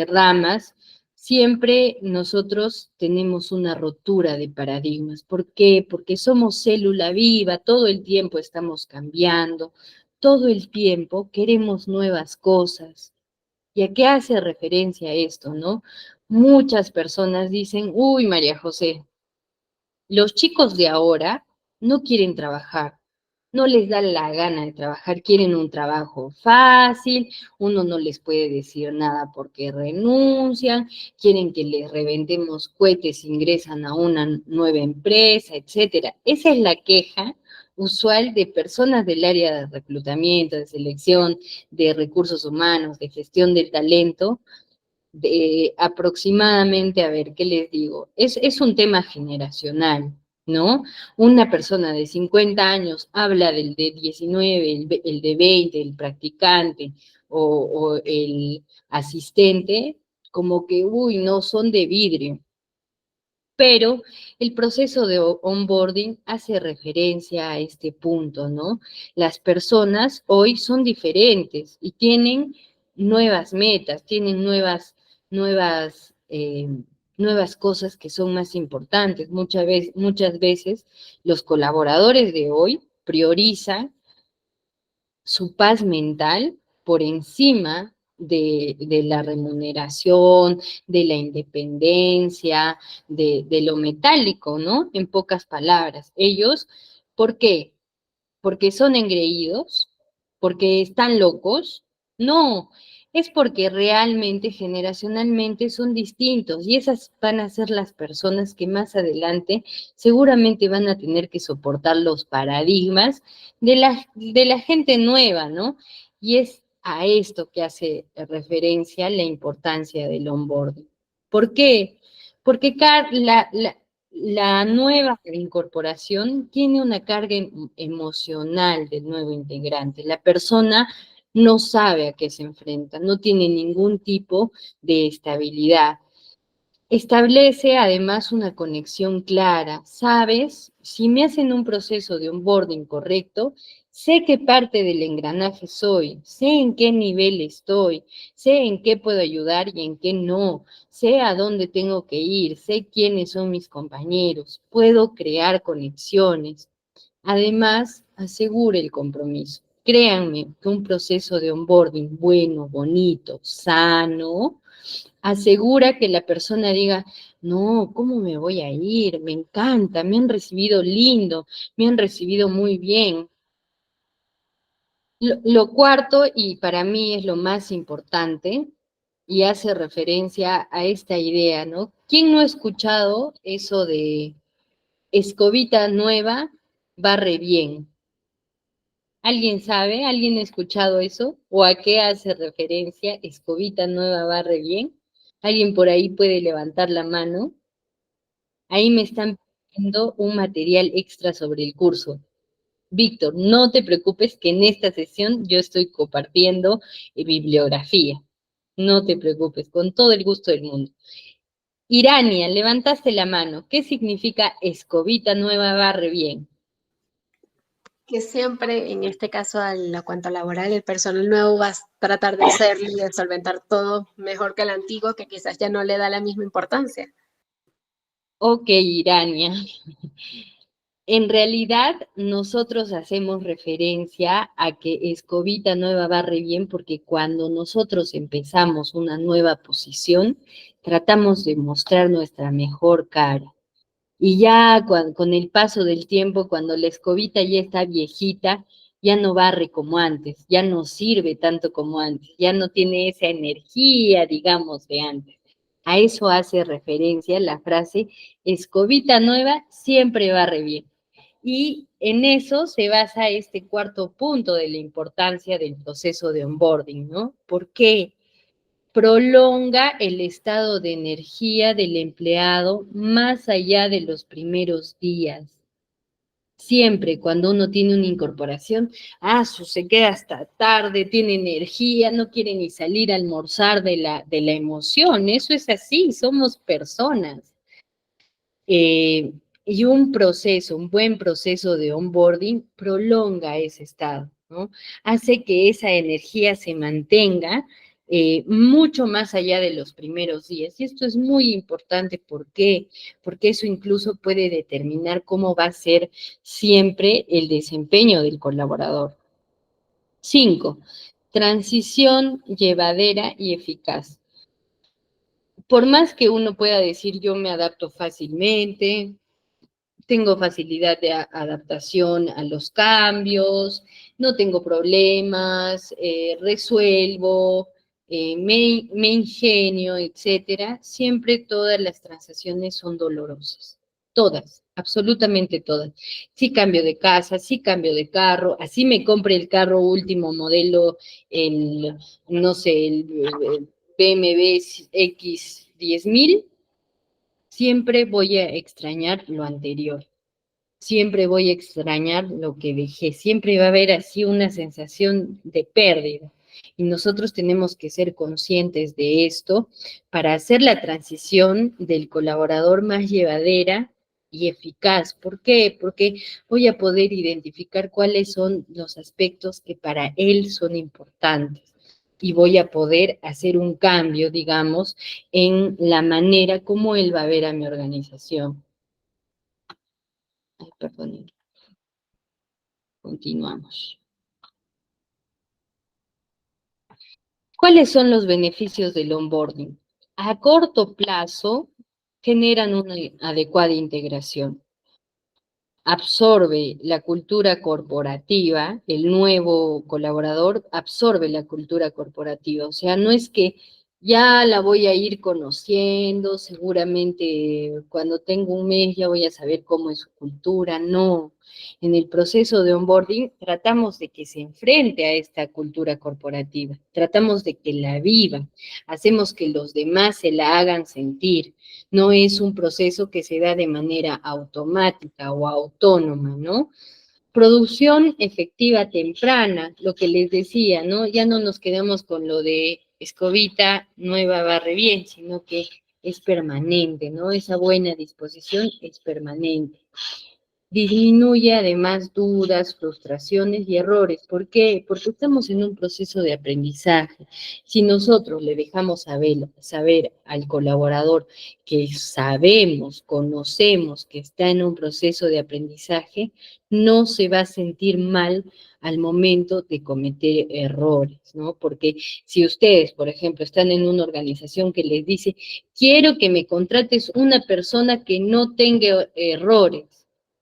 Speaker 1: ramas, siempre nosotros tenemos una rotura de paradigmas. ¿Por qué? Porque somos célula viva, todo el tiempo estamos cambiando, todo el tiempo queremos nuevas cosas. ¿Y a qué hace referencia esto, no? Muchas personas dicen, uy, María José, los chicos de ahora no quieren trabajar, no les da la gana de trabajar, quieren un trabajo fácil, uno no les puede decir nada porque renuncian, quieren que les reventemos cohetes, ingresan a una nueva empresa, etcétera. Esa es la queja usual de personas del área de reclutamiento, de selección, de recursos humanos, de gestión del talento, de aproximadamente, a ver, ¿qué les digo? Es un tema generacional, ¿no? Una persona de 50 años habla del de 19, el de 20, el practicante o el asistente, como que, uy, no, son de vidrio. Pero el proceso de onboarding hace referencia a este punto, ¿no? Las personas hoy son diferentes y tienen nuevas metas, tienen nuevas, nuevas cosas que son más importantes. Muchas veces los colaboradores de hoy priorizan su paz mental por encima de la remuneración, de la independencia, de lo metálico, ¿no? En pocas palabras. Ellos, ¿por qué? ¿Porque son engreídos? ¿Porque están locos? No, es porque realmente generacionalmente son distintos y esas van a ser las personas que más adelante seguramente van a tener que soportar los paradigmas de la gente nueva, ¿no? Y es a esto que hace referencia la importancia del onboarding. ¿Por qué? Porque la nueva incorporación tiene una carga emocional del nuevo integrante. La persona no sabe a qué se enfrenta, no tiene ningún tipo de estabilidad. Establece además una conexión clara. ¿Sabes? Si me hacen un proceso de onboarding correcto, sé qué parte del engranaje soy, sé en qué nivel estoy, sé en qué puedo ayudar y en qué no, sé a dónde tengo que ir, sé quiénes son mis compañeros, puedo crear conexiones. Además, asegura el compromiso. Créanme que un proceso de onboarding bueno, bonito, sano, asegura que la persona diga, no, ¿cómo me voy a ir? Me encanta, me han recibido lindo, me han recibido muy bien. Lo cuarto, y para mí es lo más importante, y hace referencia a esta idea, ¿no? ¿Quién no ha escuchado eso de escobita nueva, barre bien? ¿Alguien sabe? ¿Alguien ha escuchado eso? ¿O a qué hace referencia escobita nueva, barre bien? ¿Alguien por ahí puede levantar la mano? Ahí me están pidiendo un material extra sobre el curso. Víctor, no te preocupes que en esta sesión yo estoy compartiendo bibliografía. No te preocupes, con todo el gusto del mundo. Irania, levantaste la mano. ¿Qué significa escobita nueva barre bien?
Speaker 3: Que siempre, en este caso, a la cuanto laboral, el personal nuevo va a tratar de hacerlo y de solventar todo mejor que el antiguo, que quizás ya no le da la misma importancia.
Speaker 1: Ok, Irania. En realidad, nosotros hacemos referencia a que escobita nueva barre bien porque cuando nosotros empezamos una nueva posición, tratamos de mostrar nuestra mejor cara. Y ya con el paso del tiempo, cuando la escobita ya está viejita, ya no barre como antes, ya no sirve tanto como antes, ya no tiene esa energía, digamos, de antes. A eso hace referencia la frase, escobita nueva siempre barre bien. Y en eso se basa este cuarto punto de la importancia del proceso de onboarding, ¿no? ¿Por qué? Prolonga el estado de energía del empleado más allá de los primeros días. Siempre cuando uno tiene una incorporación, se queda hasta tarde, tiene energía, no quiere ni salir a almorzar de la emoción. Eso es así, somos personas. Y un buen proceso de onboarding prolonga ese estado, ¿no? Hace que esa energía se mantenga mucho más allá de los primeros días. Y esto es muy importante, ¿por qué? Porque eso incluso puede determinar cómo va a ser siempre el desempeño del colaborador. 5. Transición llevadera y eficaz. Por más que uno pueda decir yo me adapto fácilmente, tengo facilidad de adaptación a los cambios, no tengo problemas, resuelvo, me ingenio, etcétera. Siempre todas las transacciones son dolorosas. Todas, absolutamente todas. Si cambio de casa, si cambio de carro, así me compre el carro último modelo, no sé, el BMW X 10.000, siempre voy a extrañar lo anterior, siempre voy a extrañar lo que dejé, siempre va a haber así una sensación de pérdida. Y nosotros tenemos que ser conscientes de esto para hacer la transición del colaborador más llevadera y eficaz. ¿Por qué? Porque voy a poder identificar cuáles son los aspectos que para él son importantes y voy a poder hacer un cambio, digamos, en la manera como él va a ver a mi organización. Ay, perdón. Continuamos. ¿Cuáles son los beneficios del onboarding? A corto plazo, generan una adecuada integración. Absorbe la cultura corporativa, el nuevo colaborador absorbe la cultura corporativa, o sea, no es que ya la voy a ir conociendo, seguramente cuando tengo un mes ya voy a saber cómo es su cultura, no. En el proceso de onboarding tratamos de que se enfrente a esta cultura corporativa, tratamos de que la viva, hacemos que los demás se la hagan sentir. No es un proceso que se da de manera automática o autónoma, ¿no? Producción efectiva temprana, lo que les decía, ¿no? Ya no nos quedamos con lo de escobita nueva barre bien, sino que es permanente, ¿no? Esa buena disposición es permanente. disminuye además dudas, frustraciones y errores. ¿Por qué? Porque estamos en un proceso de aprendizaje. Si nosotros le dejamos saber al colaborador que sabemos, conocemos que está en un proceso de aprendizaje, no se va a sentir mal al momento de cometer errores, ¿no? Porque si ustedes, por ejemplo, están en una organización que les dice, quiero que me contrates una persona que no tenga errores,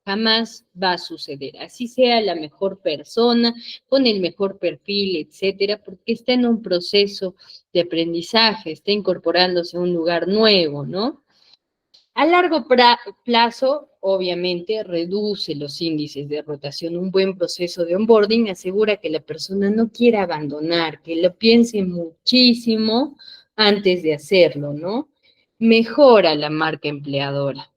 Speaker 1: jamás va a suceder. Así sea la mejor persona, con el mejor perfil, etcétera, porque está en un proceso de aprendizaje, está incorporándose a un lugar nuevo, ¿no? A largo plazo, obviamente, reduce los índices de rotación. Un buen proceso de onboarding asegura que la persona no quiera abandonar, que lo piense muchísimo antes de hacerlo, ¿no? Mejora la marca empleadora.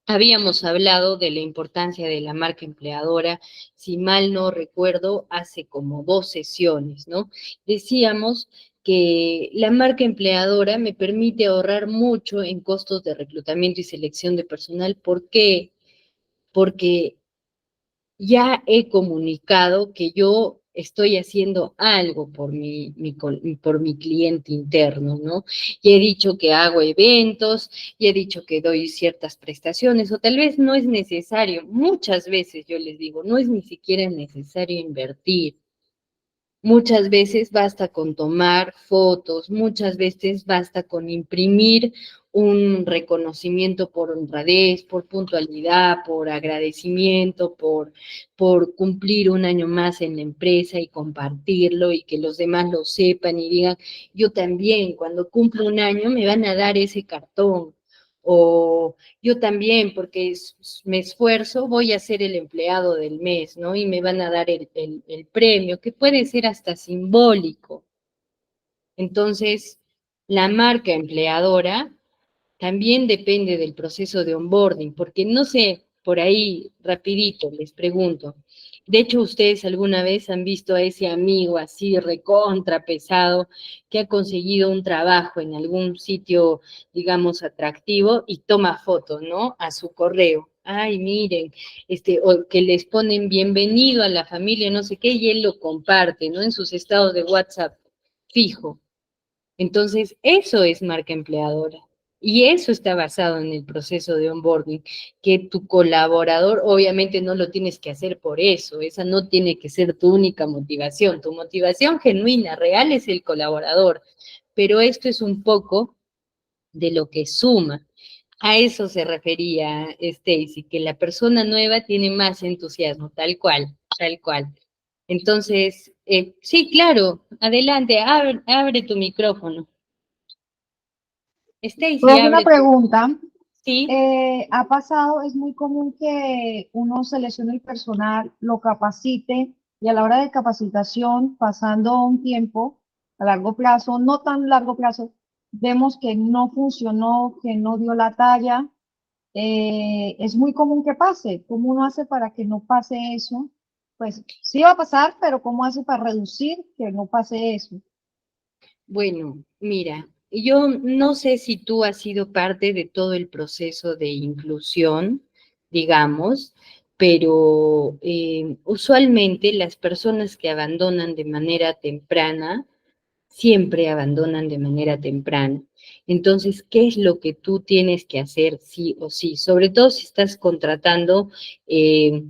Speaker 1: Habíamos hablado de la importancia de la marca empleadora, si mal no recuerdo, hace como 2 sesiones, ¿no? Decíamos que la marca empleadora me permite ahorrar mucho en costos de reclutamiento y selección de personal. ¿Por qué? Porque ya he comunicado que yo estoy haciendo algo por por mi cliente interno, ¿no? Y he dicho que hago eventos, y he dicho que doy ciertas prestaciones, o tal vez no es necesario, muchas veces yo les digo, no es ni siquiera necesario invertir. Muchas veces basta con tomar fotos, muchas veces basta con imprimir un reconocimiento por honradez, por puntualidad, por agradecimiento, por cumplir un año más en la empresa y compartirlo y que los demás lo sepan y digan, yo también, cuando cumplo un año me van a dar ese cartón. O yo también, porque me esfuerzo, voy a ser el empleado del mes, ¿no? Y me van a dar el premio, que puede ser hasta simbólico. Entonces, la marca empleadora también depende del proceso de onboarding, porque no sé, por ahí, rapidito, les pregunto. De hecho, ustedes alguna vez han visto a ese amigo así recontra pesado que ha conseguido un trabajo en algún sitio, digamos, atractivo y toma fotos, ¿no? A su correo. Ay, miren, o que les ponen bienvenido a la familia, no sé qué, y él lo comparte, ¿no? En sus estados de WhatsApp fijo. Entonces, eso es marca empleadora. Y eso está basado en el proceso de onboarding, que tu colaborador obviamente no lo tienes que hacer por eso, esa no tiene que ser tu única motivación. Tu motivación genuina, real, es el colaborador. Pero esto es un poco de lo que suma. A eso se refería Stacy, que la persona nueva tiene más entusiasmo, tal cual, tal cual. Entonces, sí, claro, adelante, abre tu micrófono. Stacy,
Speaker 2: Profe, una
Speaker 1: abre tu...
Speaker 2: pregunta.
Speaker 1: Sí,
Speaker 2: Ha pasado, es muy común que uno seleccione el personal, lo capacite y a la hora de capacitación, pasando un tiempo a largo plazo, no tan largo plazo, vemos que no funcionó, que no dio la talla. Es muy común que pase. ¿Cómo uno hace para que no pase eso? Pues sí va a pasar, pero ¿cómo hace para reducir que no pase eso?
Speaker 1: bueno, mira, yo no sé si tú has sido parte de todo el proceso de inclusión, digamos, pero usualmente las personas que abandonan de manera temprana, siempre abandonan de manera temprana. Entonces, ¿qué es lo que tú tienes que hacer sí o sí? Sobre todo si estás contratando, eh,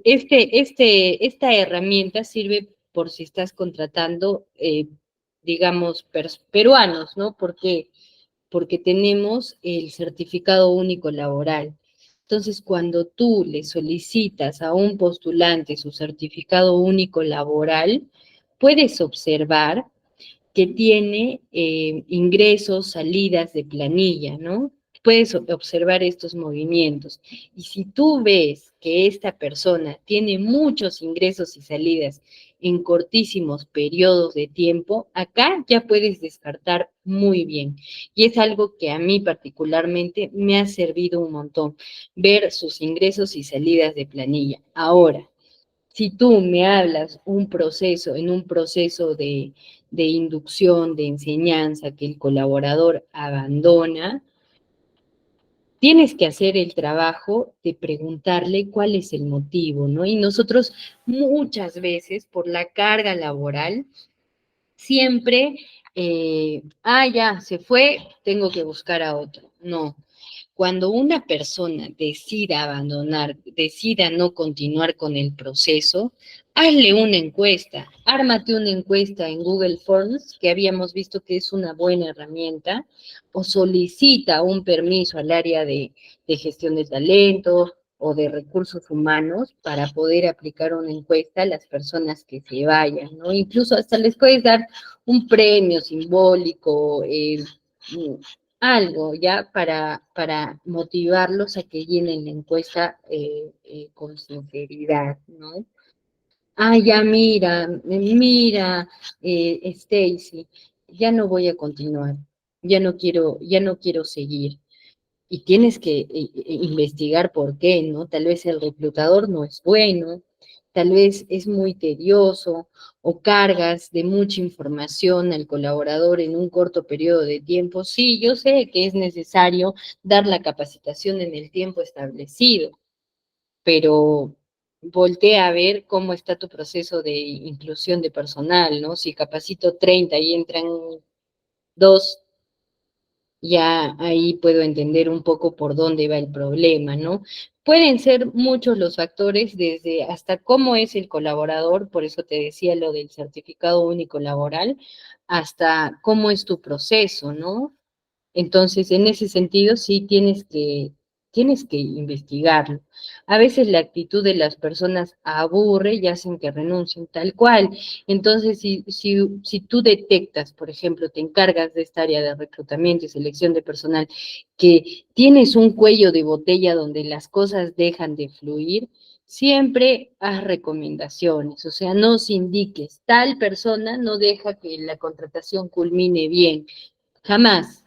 Speaker 1: esta herramienta sirve por si estás contratando, digamos, peruanos, ¿no? Porque tenemos el certificado único laboral. Entonces, cuando tú le solicitas a un postulante su certificado único laboral, puedes observar que tiene ingresos, salidas de planilla, ¿no? Puedes observar estos movimientos. Y si tú ves que esta persona tiene muchos ingresos y salidas en cortísimos periodos de tiempo, acá ya puedes descartar muy bien. Y es algo que a mí particularmente me ha servido un montón, ver sus ingresos y salidas de planilla. Ahora, si tú me hablas en un proceso de inducción, de enseñanza, que el colaborador abandona, tienes que hacer el trabajo de preguntarle cuál es el motivo, ¿no? Y nosotros muchas veces, por la carga laboral, siempre, ya, se fue, tengo que buscar a otro. No. Cuando una persona decida abandonar, decida no continuar con el proceso, hazle una encuesta, ármate una encuesta en Google Forms, que habíamos visto que es una buena herramienta, o solicita un permiso al área de gestión de talento o de recursos humanos para poder aplicar una encuesta a las personas que se vayan, ¿no? Incluso hasta les puedes dar un premio simbólico, algo ya para motivarlos a que llenen la encuesta con sinceridad, ¿no? Ya mira, Stacy, ya no voy a continuar, ya no quiero seguir. Y tienes que investigar por qué, ¿no? Tal vez el reclutador no es bueno, tal vez es muy tedioso o cargas de mucha información al colaborador en un corto periodo de tiempo. Sí, yo sé que es necesario dar la capacitación en el tiempo establecido, pero voltea a ver cómo está tu proceso de inclusión de personal, ¿no? Si capacito 30 y entran 2, ya ahí puedo entender un poco por dónde va el problema, ¿no? Pueden ser muchos los factores, desde hasta cómo es el colaborador, por eso te decía lo del certificado único laboral, hasta cómo es tu proceso, ¿no? Entonces, en ese sentido, sí tienes que investigarlo. A veces la actitud de las personas aburre y hacen que renuncien tal cual. Entonces, si tú detectas, por ejemplo, te encargas de esta área de reclutamiento y selección de personal, que tienes un cuello de botella donde las cosas dejan de fluir, siempre haz recomendaciones, o sea, no indiques, tal persona no deja que la contratación culmine bien, jamás,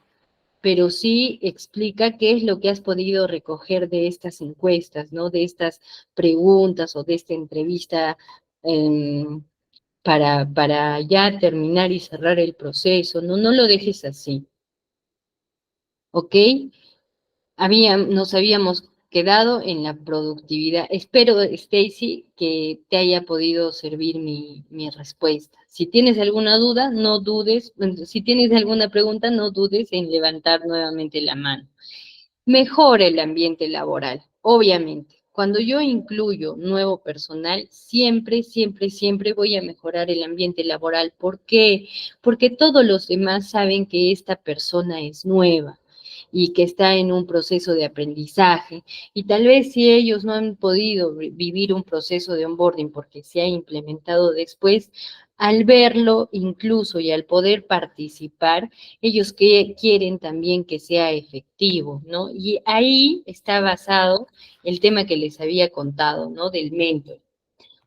Speaker 1: pero sí explica qué es lo que has podido recoger de estas encuestas, ¿no? De estas preguntas o de esta entrevista eh, para ya terminar y cerrar el proceso, ¿no? No lo dejes así, ¿ok? Nos habíamos quedado en la productividad. Espero, Stacy, que te haya podido servir mi respuesta. Si tienes alguna duda, no dudes, si tienes alguna pregunta, no dudes en levantar nuevamente la mano. Mejora el ambiente laboral, obviamente. Cuando yo incluyo nuevo personal, siempre voy a mejorar el ambiente laboral. ¿Por qué? Porque todos los demás saben que esta persona es nueva y que está en un proceso de aprendizaje. Y tal vez si ellos no han podido vivir un proceso de onboarding porque se ha implementado después, al verlo incluso y al poder participar, ellos que quieren también que sea efectivo, ¿no? Y ahí está basado el tema que les había contado, ¿no? Del mentor.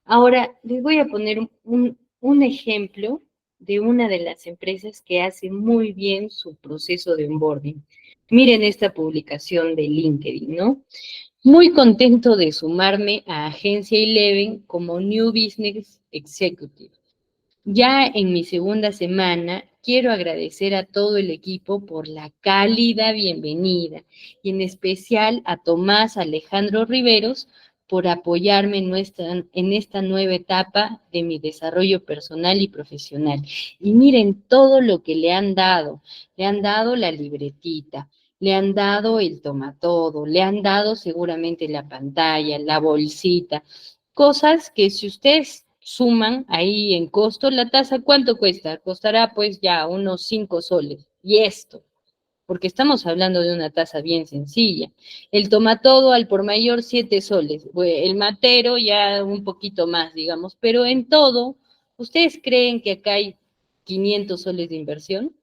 Speaker 1: Ahora, les voy a poner un ejemplo de una de las empresas que hace muy bien su proceso de onboarding. Miren esta publicación de LinkedIn, ¿no? Muy contento de sumarme a Agencia Eleven como New Business Executive. Ya en mi segunda semana, quiero agradecer a todo el equipo por la cálida bienvenida y en especial a Tomás Alejandro Riveros por apoyarme en esta nueva etapa de mi desarrollo personal y profesional. Y miren todo lo que le han dado la libretita, le han dado el tomatodo, le han dado seguramente la pantalla, la bolsita, cosas que si ustedes suman ahí en costo, la tasa, ¿cuánto cuesta? Costará pues ya unos 5 soles. Y esto, porque estamos hablando de una tasa bien sencilla. El tomatodo al por mayor 7 soles, el matero ya un poquito más, digamos, pero en todo, ¿ustedes creen que acá hay 500 soles de inversión?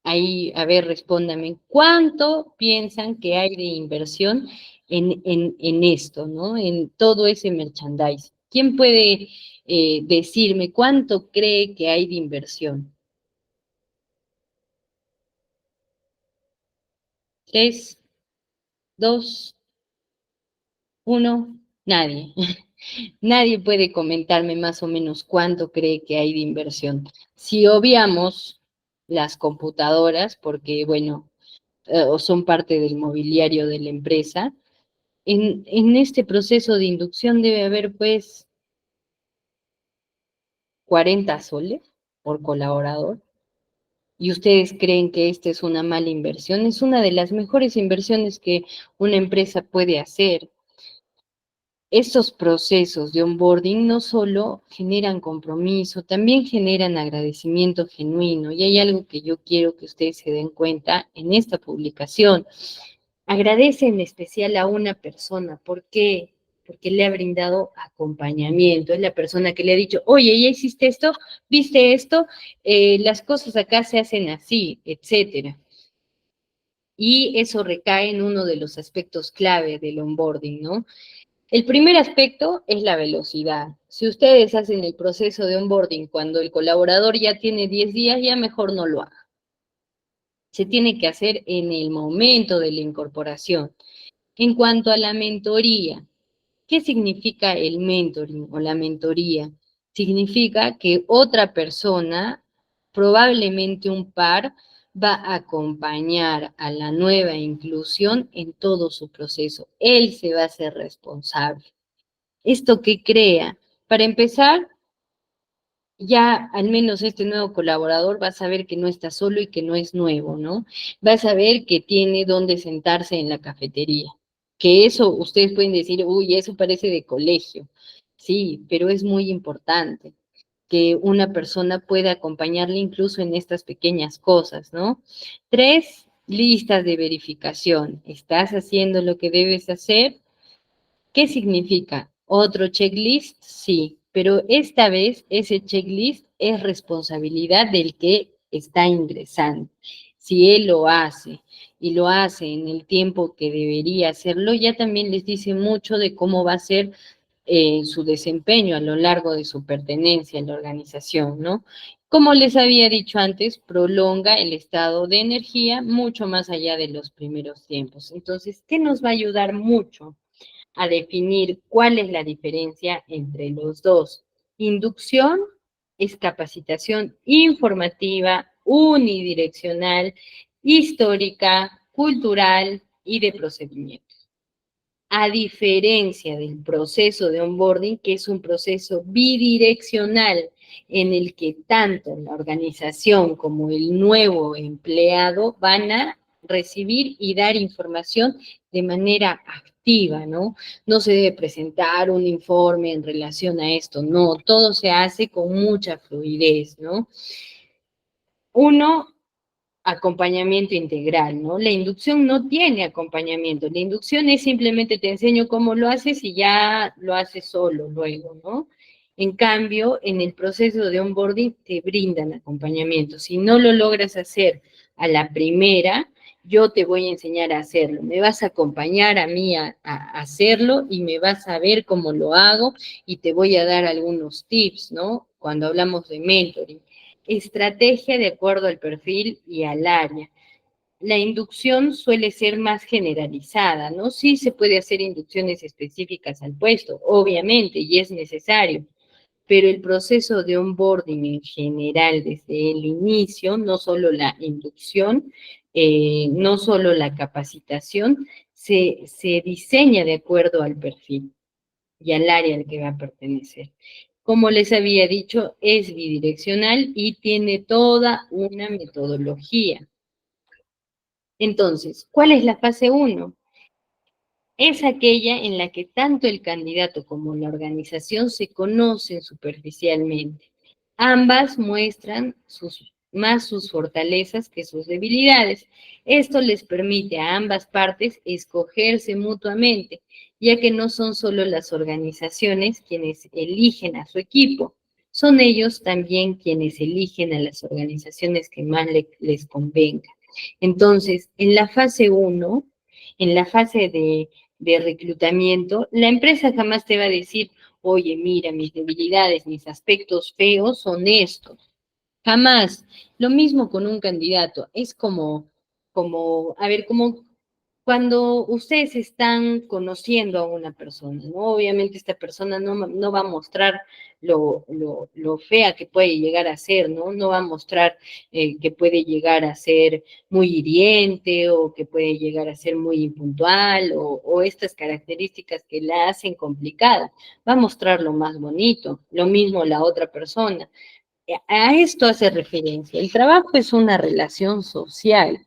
Speaker 1: Ahí, a ver, respóndame, ¿cuánto piensan que hay de inversión en esto, ¿no? En todo ese merchandise. ¿Quién puede decirme cuánto cree que hay de inversión? 3, 2, 1, nadie. Nadie puede comentarme más o menos cuánto cree que hay de inversión. Si obviamos las computadoras, porque bueno, o son parte del mobiliario de la empresa. En este proceso de inducción debe haber, pues, 40 soles por colaborador. ¿Y ustedes creen que esta es una mala inversión? Es una de las mejores inversiones que una empresa puede hacer. Estos procesos de onboarding no solo generan compromiso, también generan agradecimiento genuino. Y hay algo que yo quiero que ustedes se den cuenta en esta publicación. Agradece en especial a una persona. ¿Por qué? Porque le ha brindado acompañamiento. Es la persona que le ha dicho, oye, ¿ya hiciste esto? ¿Viste esto? Las cosas acá se hacen así, etcétera. Y eso recae en uno de los aspectos clave del onboarding, ¿no? El primer aspecto es la velocidad. Si ustedes hacen el proceso de onboarding cuando el colaborador ya tiene 10 días, ya mejor no lo haga. Se tiene que hacer en el momento de la incorporación. En cuanto a la mentoría, ¿qué significa el mentoring o la mentoría? Significa que otra persona, probablemente un par, va a acompañar a la nueva inclusión en todo su proceso. Él se va a hacer responsable. ¿Esto qué crea? Para empezar, ya al menos este nuevo colaborador va a saber que no está solo y que no es nuevo, ¿no? Va a saber que tiene dónde sentarse en la cafetería. Que eso, ustedes pueden decir, uy, eso parece de colegio. Sí, pero es muy importante que una persona pueda acompañarle incluso en estas pequeñas cosas, ¿no? 3, listas de verificación. ¿Estás haciendo lo que debes hacer? ¿Qué significa? ¿Otro checklist? Sí, pero esta vez ese checklist es responsabilidad del que está ingresando. Si él lo hace y lo hace en el tiempo que debería hacerlo, ya también les dice mucho de cómo va a ser su desempeño a lo largo de su pertenencia en la organización, ¿no? Como les había dicho antes, prolonga el estado de energía mucho más allá de los primeros tiempos. Entonces, ¿qué nos va a ayudar mucho a definir cuál es la diferencia entre los dos? Inducción es capacitación informativa, unidireccional, histórica, cultural y de procedimiento. A diferencia del proceso de onboarding, que es un proceso bidireccional en el que tanto la organización como el nuevo empleado van a recibir y dar información de manera activa, ¿no? No se debe presentar un informe en relación a esto, no, todo se hace con mucha fluidez, ¿no? Uno, acompañamiento integral, ¿no? La inducción no tiene acompañamiento, la inducción es simplemente te enseño cómo lo haces y ya lo haces solo luego, ¿no? En cambio, en el proceso de onboarding te brindan acompañamiento. Si no lo logras hacer a la primera, yo te voy a enseñar a hacerlo. Me vas a acompañar a mí a hacerlo y me vas a ver cómo lo hago y te voy a dar algunos tips, ¿no? Cuando hablamos de mentoring. Estrategia de acuerdo al perfil y al área. La inducción suele ser más generalizada, ¿no? Sí se puede hacer inducciones específicas al puesto, obviamente, y es necesario, pero el proceso de onboarding en general desde el inicio, no solo la inducción, no solo la capacitación, se diseña de acuerdo al perfil y al área al que va a pertenecer. Como les había dicho, es bidireccional y tiene toda una metodología. Entonces, ¿cuál es la fase 1? Es aquella en la que tanto el candidato como la organización se conocen superficialmente. Ambas muestran más sus fortalezas que sus debilidades. Esto les permite a ambas partes escogerse mutuamente, ya que no son solo las organizaciones quienes eligen a su equipo, son ellos también quienes eligen a las organizaciones que más les convenga. Entonces, en la fase 1, en la fase de reclutamiento, la empresa jamás te va a decir, oye, mira, mis debilidades, mis aspectos feos son estos. Jamás. Lo mismo con un candidato. Es como, a ver, Cuando ustedes están conociendo a una persona, ¿no? Obviamente esta persona no va a mostrar lo fea que puede llegar a ser, ¿no? No va a mostrar que puede llegar a ser muy hiriente o que puede llegar a ser muy impuntual o estas características que la hacen complicada. Va a mostrar lo más bonito, lo mismo la otra persona. A esto hace referencia. El trabajo es una relación social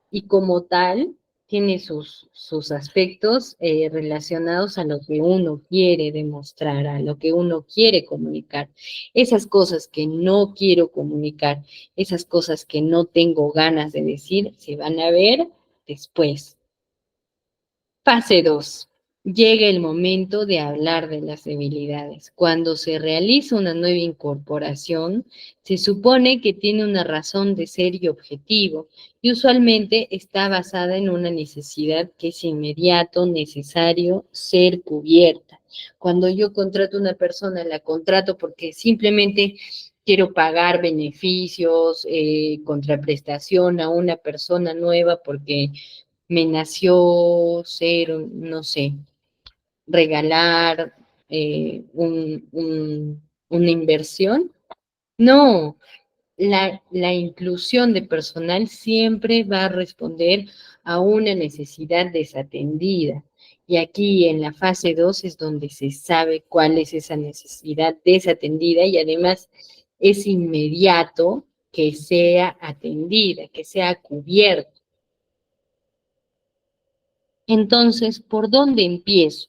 Speaker 1: y como tal tiene sus aspectos relacionados a lo que uno quiere demostrar, a lo que uno quiere comunicar. Esas cosas que no quiero comunicar, esas cosas que no tengo ganas de decir, se van a ver después. Fase 2. Llega el momento de hablar de las debilidades. Cuando se realiza una nueva incorporación, se supone que tiene una razón de ser y objetivo, y usualmente está basada en una necesidad que es inmediato, necesario ser cubierta. Cuando yo contrato a una persona, la contrato porque simplemente quiero pagar beneficios, contraprestación a una persona nueva porque me nació ser, no sé, regalar una inversión. No, la inclusión de personal siempre va a responder a una necesidad desatendida. Y aquí en la fase 2 es donde se sabe cuál es esa necesidad desatendida y además es inmediato que sea atendida, que sea cubierta. Entonces, ¿por dónde empiezo?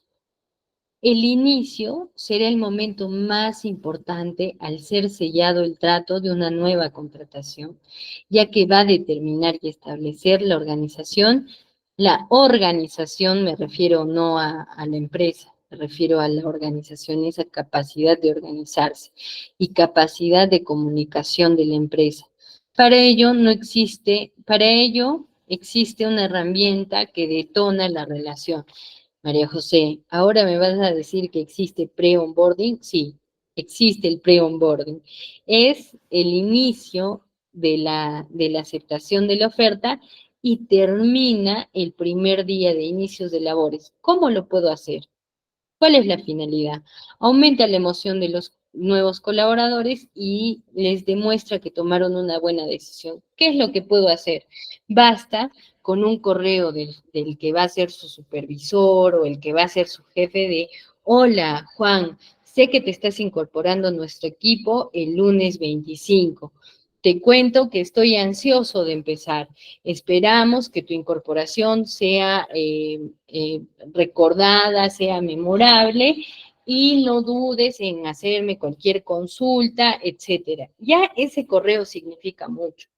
Speaker 1: El inicio será el momento más importante al ser sellado el trato de una nueva contratación, ya que va a determinar y establecer la organización. La organización, me refiero no a la empresa, me refiero a la organización, esa capacidad de organizarse y capacidad de comunicación de la empresa. Para ello existe una herramienta que detona la relación. María José, ¿ahora me vas a decir que existe pre-onboarding? Sí, existe el pre-onboarding. Es el inicio de la aceptación de la oferta y termina el primer día de inicios de labores. ¿Cómo lo puedo hacer? ¿Cuál es la finalidad? Aumenta la emoción de los nuevos colaboradores y les demuestra que tomaron una buena decisión. ¿Qué es lo que puedo hacer? Basta con un correo del que va a ser su supervisor o el que va a ser su jefe de, hola Juan, sé que te estás incorporando a nuestro equipo el lunes 25. Te cuento que estoy ansioso de empezar. Esperamos que tu incorporación sea recordada, sea memorable y no dudes en hacerme cualquier consulta, etcétera. Ya ese correo significa mucho.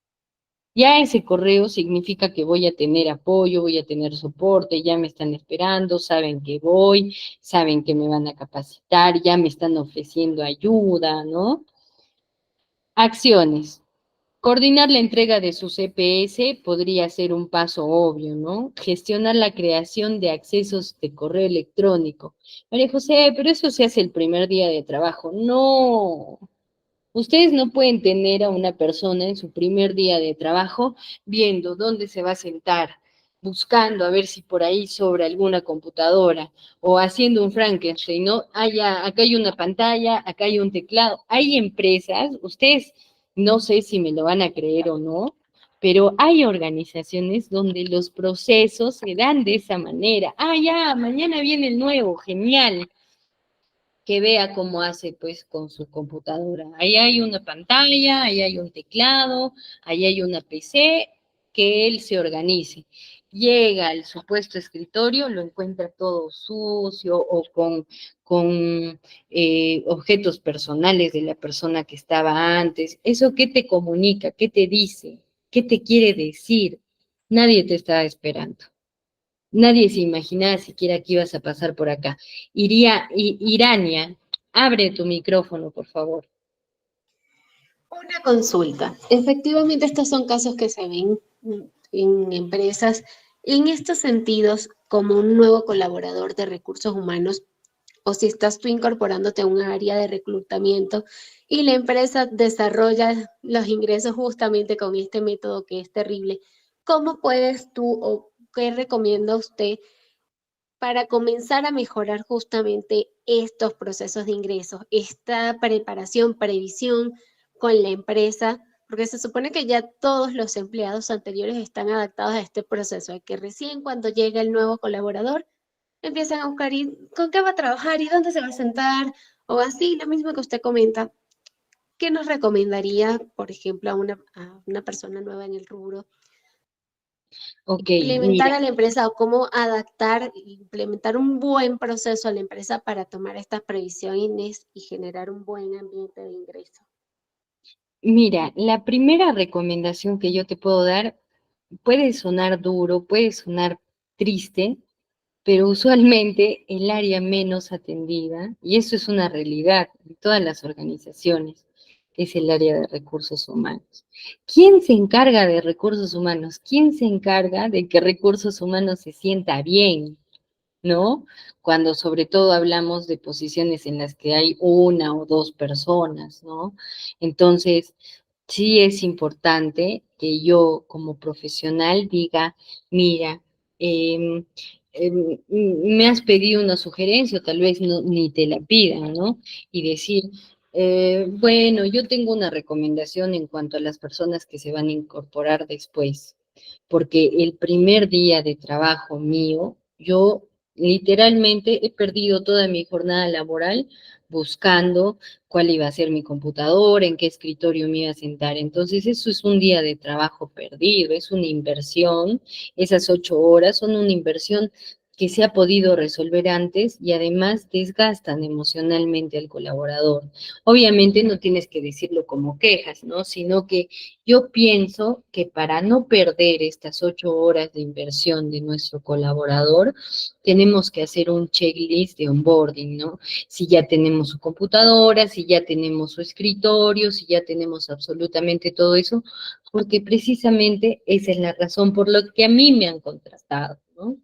Speaker 1: Ya ese correo significa que voy a tener apoyo, voy a tener soporte, ya me están esperando, saben que voy, saben que me van a capacitar, ya me están ofreciendo ayuda, ¿no? Acciones. Coordinar la entrega de su CPS podría ser un paso obvio, ¿no? Gestionar la creación de accesos de correo electrónico. María José, pero eso se hace el primer día de trabajo. No, ustedes no pueden tener a una persona en su primer día de trabajo viendo dónde se va a sentar, buscando a ver si por ahí sobra alguna computadora o haciendo un Frankenstein, ¿no? Acá hay una pantalla, acá hay un teclado. Hay empresas, ustedes no sé si me lo van a creer o no, pero hay organizaciones donde los procesos se dan de esa manera. Ya, mañana viene el nuevo, genial que vea cómo hace pues con su computadora. Ahí hay una pantalla, ahí hay un teclado, ahí hay una PC, que él se organice. Llega al supuesto escritorio, lo encuentra todo sucio o con objetos personales de la persona que estaba antes. ¿Eso qué te comunica? ¿Qué te dice? ¿Qué te quiere decir? Nadie te está esperando. Nadie se imaginaba siquiera que ibas a pasar por acá. Irania, abre tu micrófono, por favor.
Speaker 3: Una consulta. Efectivamente, estos son casos que se ven en empresas. En estos sentidos, como un nuevo colaborador de recursos humanos, o si estás tú incorporándote a un área de reclutamiento y la empresa desarrolla los ingresos justamente con este método que es terrible, ¿cómo puedes tú o ¿qué recomienda usted para comenzar a mejorar justamente estos procesos de ingresos, esta preparación, previsión con la empresa? Porque se supone que ya todos los empleados anteriores están adaptados a este proceso, de que recién cuando llega el nuevo colaborador, empiezan a buscar y con qué va a trabajar y dónde se va a sentar, o así, lo mismo que usted comenta. ¿Qué nos recomendaría, por ejemplo, a una persona nueva en el rubro,
Speaker 1: Ok,
Speaker 3: implementar
Speaker 1: mira,
Speaker 3: a la empresa o cómo adaptar, implementar un buen proceso a la empresa para tomar estas previsiones y generar un buen ambiente de ingreso?
Speaker 1: mira, la primera recomendación que yo te puedo dar puede sonar duro, puede sonar triste, pero usualmente el área menos atendida, y eso es una realidad en todas las organizaciones, es el área de recursos humanos. ¿Quién se encarga de recursos humanos? ¿Quién se encarga de que recursos humanos se sienta bien? ¿No? Cuando sobre todo hablamos de posiciones en las que hay una o dos personas, ¿no? Entonces, sí es importante que yo como profesional diga, mira, em, me has pedido una sugerencia, o tal vez ni te la pidan, ¿no? Y decir, bueno, yo tengo una recomendación en cuanto a las personas que se van a incorporar después, porque el primer día de trabajo mío, yo literalmente he perdido toda mi jornada laboral buscando cuál iba a ser mi computadora, en qué escritorio me iba a sentar. Entonces, eso es un día de trabajo perdido, es una inversión. Esas 8 horas son una inversión que se ha podido resolver antes y además desgastan emocionalmente al colaborador. Obviamente no tienes que decirlo como quejas, ¿no? Sino que yo pienso que para no perder estas 8 horas de inversión de nuestro colaborador, tenemos que hacer un checklist de onboarding, ¿no? Si ya tenemos su computadora, si ya tenemos su escritorio, si ya tenemos absolutamente todo eso, porque precisamente esa es la razón por la que a mí me han contratado, ¿no?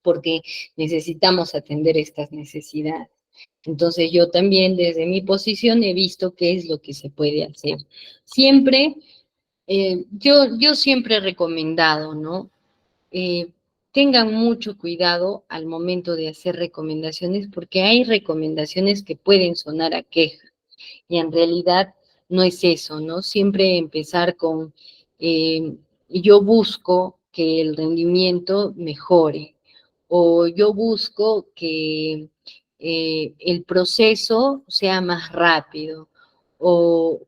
Speaker 1: Porque necesitamos atender estas necesidades. Entonces yo también desde mi posición he visto qué es lo que se puede hacer. Siempre yo siempre he recomendado, ¿no? Eh, Tengan mucho cuidado al momento de hacer recomendaciones, porque hay recomendaciones que pueden sonar a queja, y en realidad no es eso, ¿no? Siempre empezar con, eh, yo busco que el rendimiento mejore, o yo busco que el proceso sea más rápido, o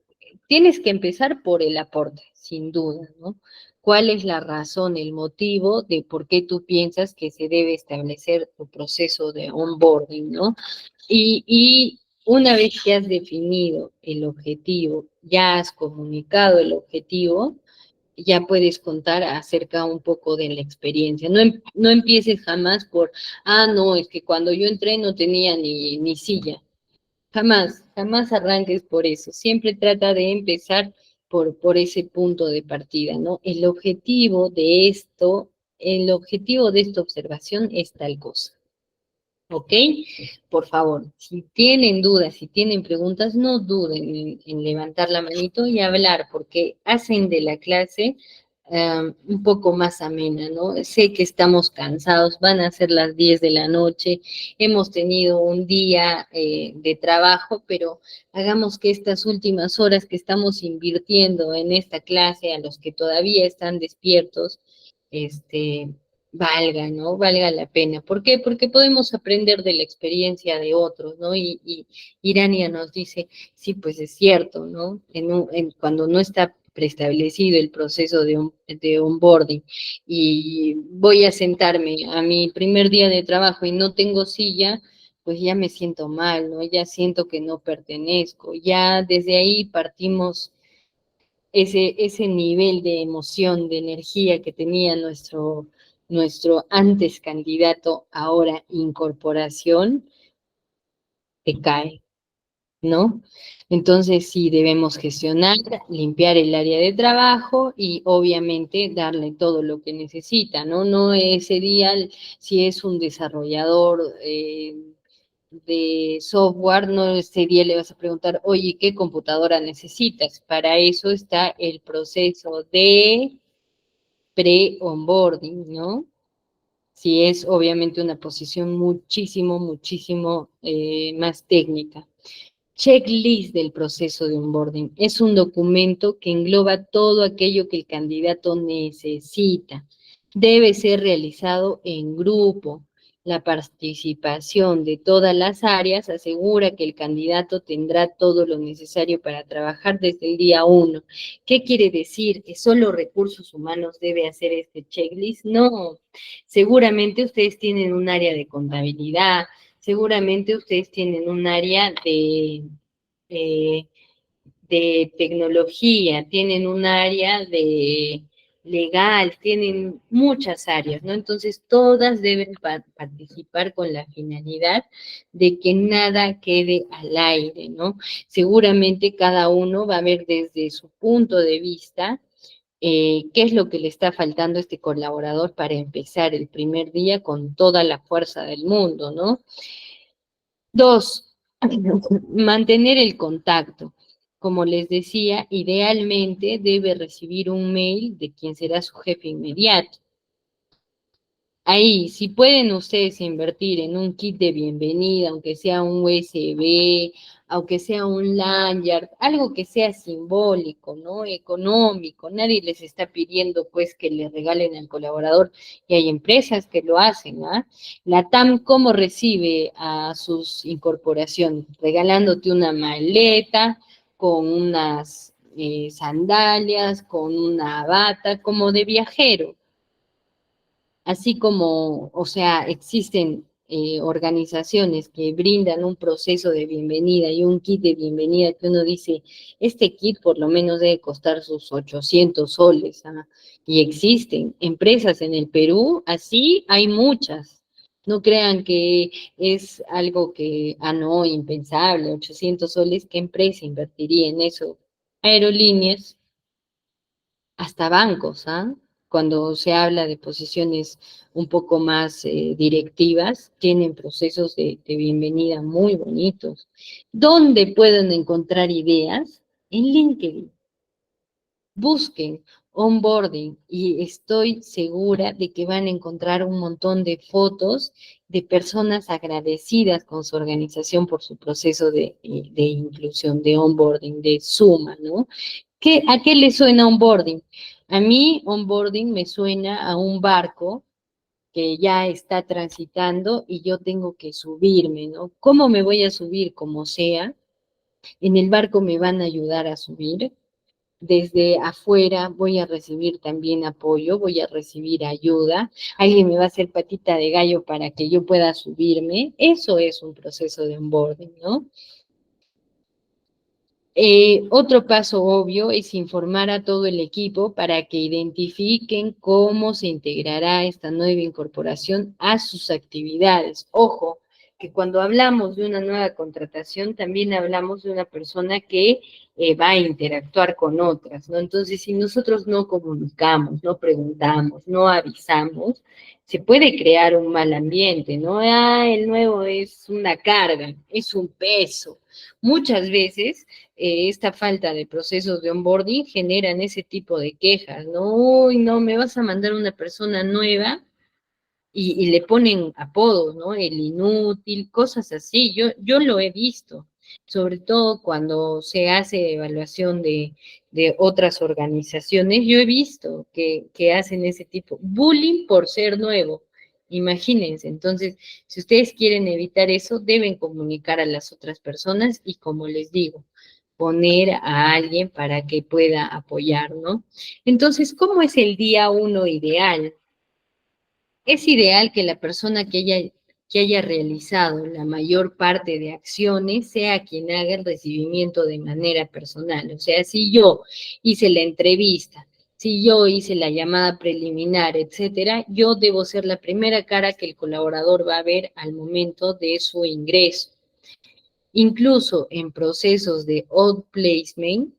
Speaker 1: tienes que empezar por el aporte, sin duda, ¿no? ¿Cuál es la razón, el motivo de por qué tú piensas que se debe establecer tu proceso de onboarding, ¿no? Y una vez que has definido el objetivo, ya has comunicado el objetivo, ya puedes contar acerca un poco de la experiencia. No empieces jamás por, no, es que cuando yo entré no tenía ni silla. Jamás, jamás arranques por eso. Siempre trata de empezar por ese punto de partida, ¿no? El objetivo de esta observación es tal cosa. ¿Ok? Por favor, si tienen dudas, si tienen preguntas, no duden en levantar la manito y hablar, porque hacen de la clase un poco más amena, ¿no? Sé que estamos cansados, van a ser las 10 de la noche, hemos tenido un día de trabajo, pero hagamos que estas últimas horas que estamos invirtiendo en esta clase, a los que todavía están despiertos, valga, ¿no? Valga la pena. ¿Por qué? Porque podemos aprender de la experiencia de otros, ¿no? Y Irania nos dice, sí, pues es cierto, ¿no? Cuando no está preestablecido el proceso de onboarding y voy a sentarme a mi primer día de trabajo y no tengo silla, pues ya me siento mal, ¿no? Ya siento que no pertenezco. Ya desde ahí partimos ese nivel de emoción, de energía que tenía nuestro antes candidato, ahora incorporación, te cae, ¿no? Entonces sí debemos gestionar, limpiar el área de trabajo y obviamente darle todo lo que necesita, ¿no? No ese día, si es un desarrollador de software, no ese día le vas a preguntar, oye, ¿qué computadora necesitas? Para eso está el proceso de pre-onboarding, ¿no? si es obviamente una posición muchísimo, muchísimo más técnica. Checklist del proceso de onboarding. Es un documento que engloba todo aquello que el candidato necesita. Debe ser realizado en grupo. La participación de todas las áreas asegura que el candidato tendrá todo lo necesario para trabajar desde el día 1. ¿Qué quiere decir? ¿Que solo recursos humanos debe hacer este checklist? No. Seguramente ustedes tienen un área de contabilidad, seguramente ustedes tienen un área eh, de tecnología, tienen un área de legal, tienen muchas áreas, ¿no? Entonces, todas deben participar con la finalidad de que nada quede al aire, ¿no? Seguramente cada uno va a ver desde su punto de vista qué es lo que le está faltando a este colaborador para empezar el primer día con toda la fuerza del mundo, ¿no? 2, mantener el contacto. Como les decía, idealmente debe recibir un mail de quien será su jefe inmediato. Ahí, si pueden ustedes invertir en un kit de bienvenida, aunque sea un USB, aunque sea un lanyard, algo que sea simbólico, ¿no? Económico. Nadie les está pidiendo, pues, que le regalen al colaborador, y hay empresas que lo hacen, ¿ah? La TAM, ¿cómo recibe a sus incorporaciones? Regalándote una maleta con unas sandalias, con una bata, como de viajero. Así como, o sea, existen organizaciones que brindan un proceso de bienvenida y un kit de bienvenida que uno dice, este kit por lo menos debe costar sus 800 soles, ¿ah? Y existen empresas en el Perú, así hay muchas. No crean que es algo que, no, impensable, 800 soles, ¿qué empresa invertiría en eso? Aerolíneas, hasta bancos, ¿ah? Cuando se habla de posiciones un poco más directivas, tienen procesos de bienvenida muy bonitos. ¿Dónde pueden encontrar ideas? En LinkedIn. Busquen onboarding y estoy segura de que van a encontrar un montón de fotos de personas agradecidas con su organización por su proceso de inclusión, de onboarding, de suma, ¿no? ¿A qué le suena onboarding? A mí onboarding me suena a un barco que ya está transitando y yo tengo que subirme, ¿no? ¿Cómo me voy a subir? Como sea. En el barco me van a ayudar a subir. Desde afuera voy a recibir también apoyo, voy a recibir ayuda. Alguien me va a hacer patita de gallo para que yo pueda subirme. Eso es un proceso de onboarding, ¿no? Otro paso obvio es informar a todo el equipo para que identifiquen cómo se integrará esta nueva incorporación a sus actividades. Ojo, que cuando hablamos de una nueva contratación, también hablamos de una persona que va a interactuar con otras, ¿no? Entonces, si nosotros no comunicamos, no preguntamos, no avisamos, se puede crear un mal ambiente, ¿no? El nuevo es una carga, es un peso. Muchas veces esta falta de procesos de onboarding generan ese tipo de quejas, ¿no? Uy, no, me vas a mandar una persona nueva y le ponen apodos, ¿no? El inútil, cosas así. Yo lo he visto, sobre todo cuando se hace evaluación de otras organizaciones, yo he visto que hacen ese tipo, bullying por ser nuevo. Imagínense, entonces, si ustedes quieren evitar eso, deben comunicar a las otras personas y como les digo, poner a alguien para que pueda apoyar, ¿no? Entonces, ¿cómo es el día 1 ideal? Es ideal que la persona que haya realizado la mayor parte de acciones sea quien haga el recibimiento de manera personal. O sea, si yo hice la entrevista, si yo hice la llamada preliminar, etcétera, yo debo ser la primera cara que el colaborador va a ver al momento de su ingreso. Incluso en procesos de outplacement,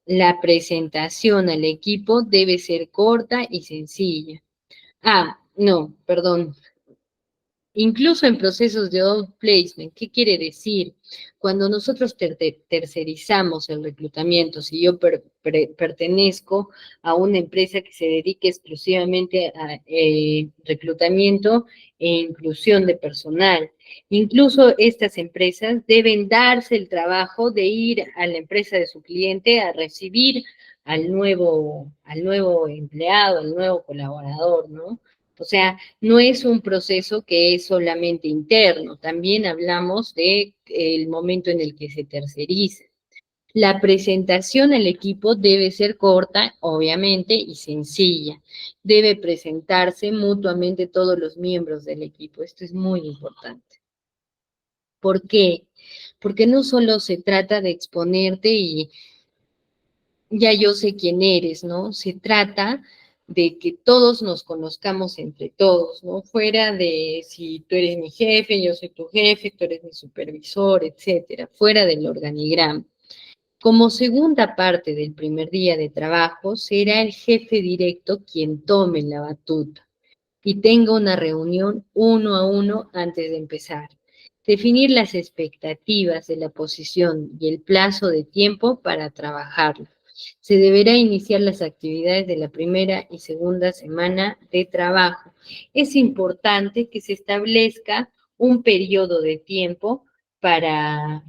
Speaker 1: la presentación al equipo debe ser corta y sencilla. No, perdón. Incluso en procesos de outplacement, ¿qué quiere decir? Cuando nosotros tercerizamos el reclutamiento, si yo pertenezco a una empresa que se dedique exclusivamente a reclutamiento e inclusión de personal, incluso estas empresas deben darse el trabajo de ir a la empresa de su cliente a recibir al nuevo empleado, al nuevo colaborador, ¿no? O sea, no es un proceso que es solamente interno, también hablamos de el momento en el que se terceriza. La presentación al equipo debe ser corta, obviamente, y sencilla. Debe presentarse mutuamente todos los miembros del equipo. Esto es muy importante. ¿Por qué? Porque no solo se trata de exponerte y ya yo sé quién eres, ¿no? Se trata de que todos nos conozcamos entre todos, ¿no? Fuera de si tú eres mi jefe, yo soy tu jefe, tú eres mi supervisor, etcétera, fuera del organigrama. Como segunda parte del primer día de trabajo, será el jefe directo quien tome la batuta y tenga una reunión uno a uno antes de empezar. Definir las expectativas de la posición y el plazo de tiempo para trabajarlo. Se deberá iniciar las actividades de la primera y segunda semana de trabajo. Es importante que se establezca un periodo de tiempo para,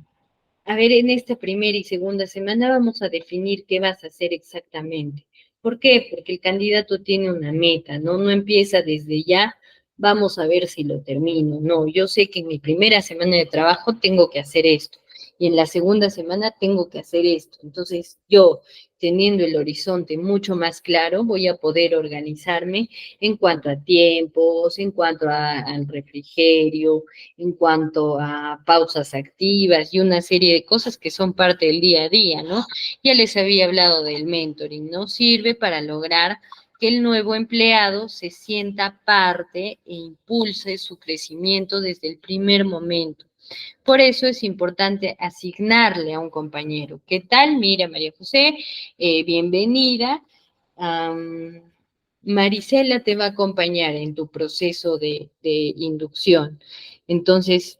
Speaker 1: a ver, en esta primera y segunda semana vamos a definir qué vas a hacer exactamente. ¿Por qué? Porque el candidato tiene una meta, ¿no? No empieza desde ya, vamos a ver si lo termino. No, yo sé que en mi primera semana de trabajo tengo que hacer esto y en la segunda semana tengo que hacer esto. Entonces, yo, teniendo el horizonte mucho más claro, voy a poder organizarme en cuanto a tiempos, en cuanto al refrigerio, en cuanto a pausas activas y una serie de cosas que son parte del día a día, ¿no? Ya les había hablado del mentoring, ¿no? Sirve para lograr que el nuevo empleado se sienta parte e impulse su crecimiento desde el primer momento. Por eso es importante asignarle a un compañero. ¿Qué tal? Mira, María José, bienvenida. Marisela te va a acompañar en tu proceso de inducción. Entonces,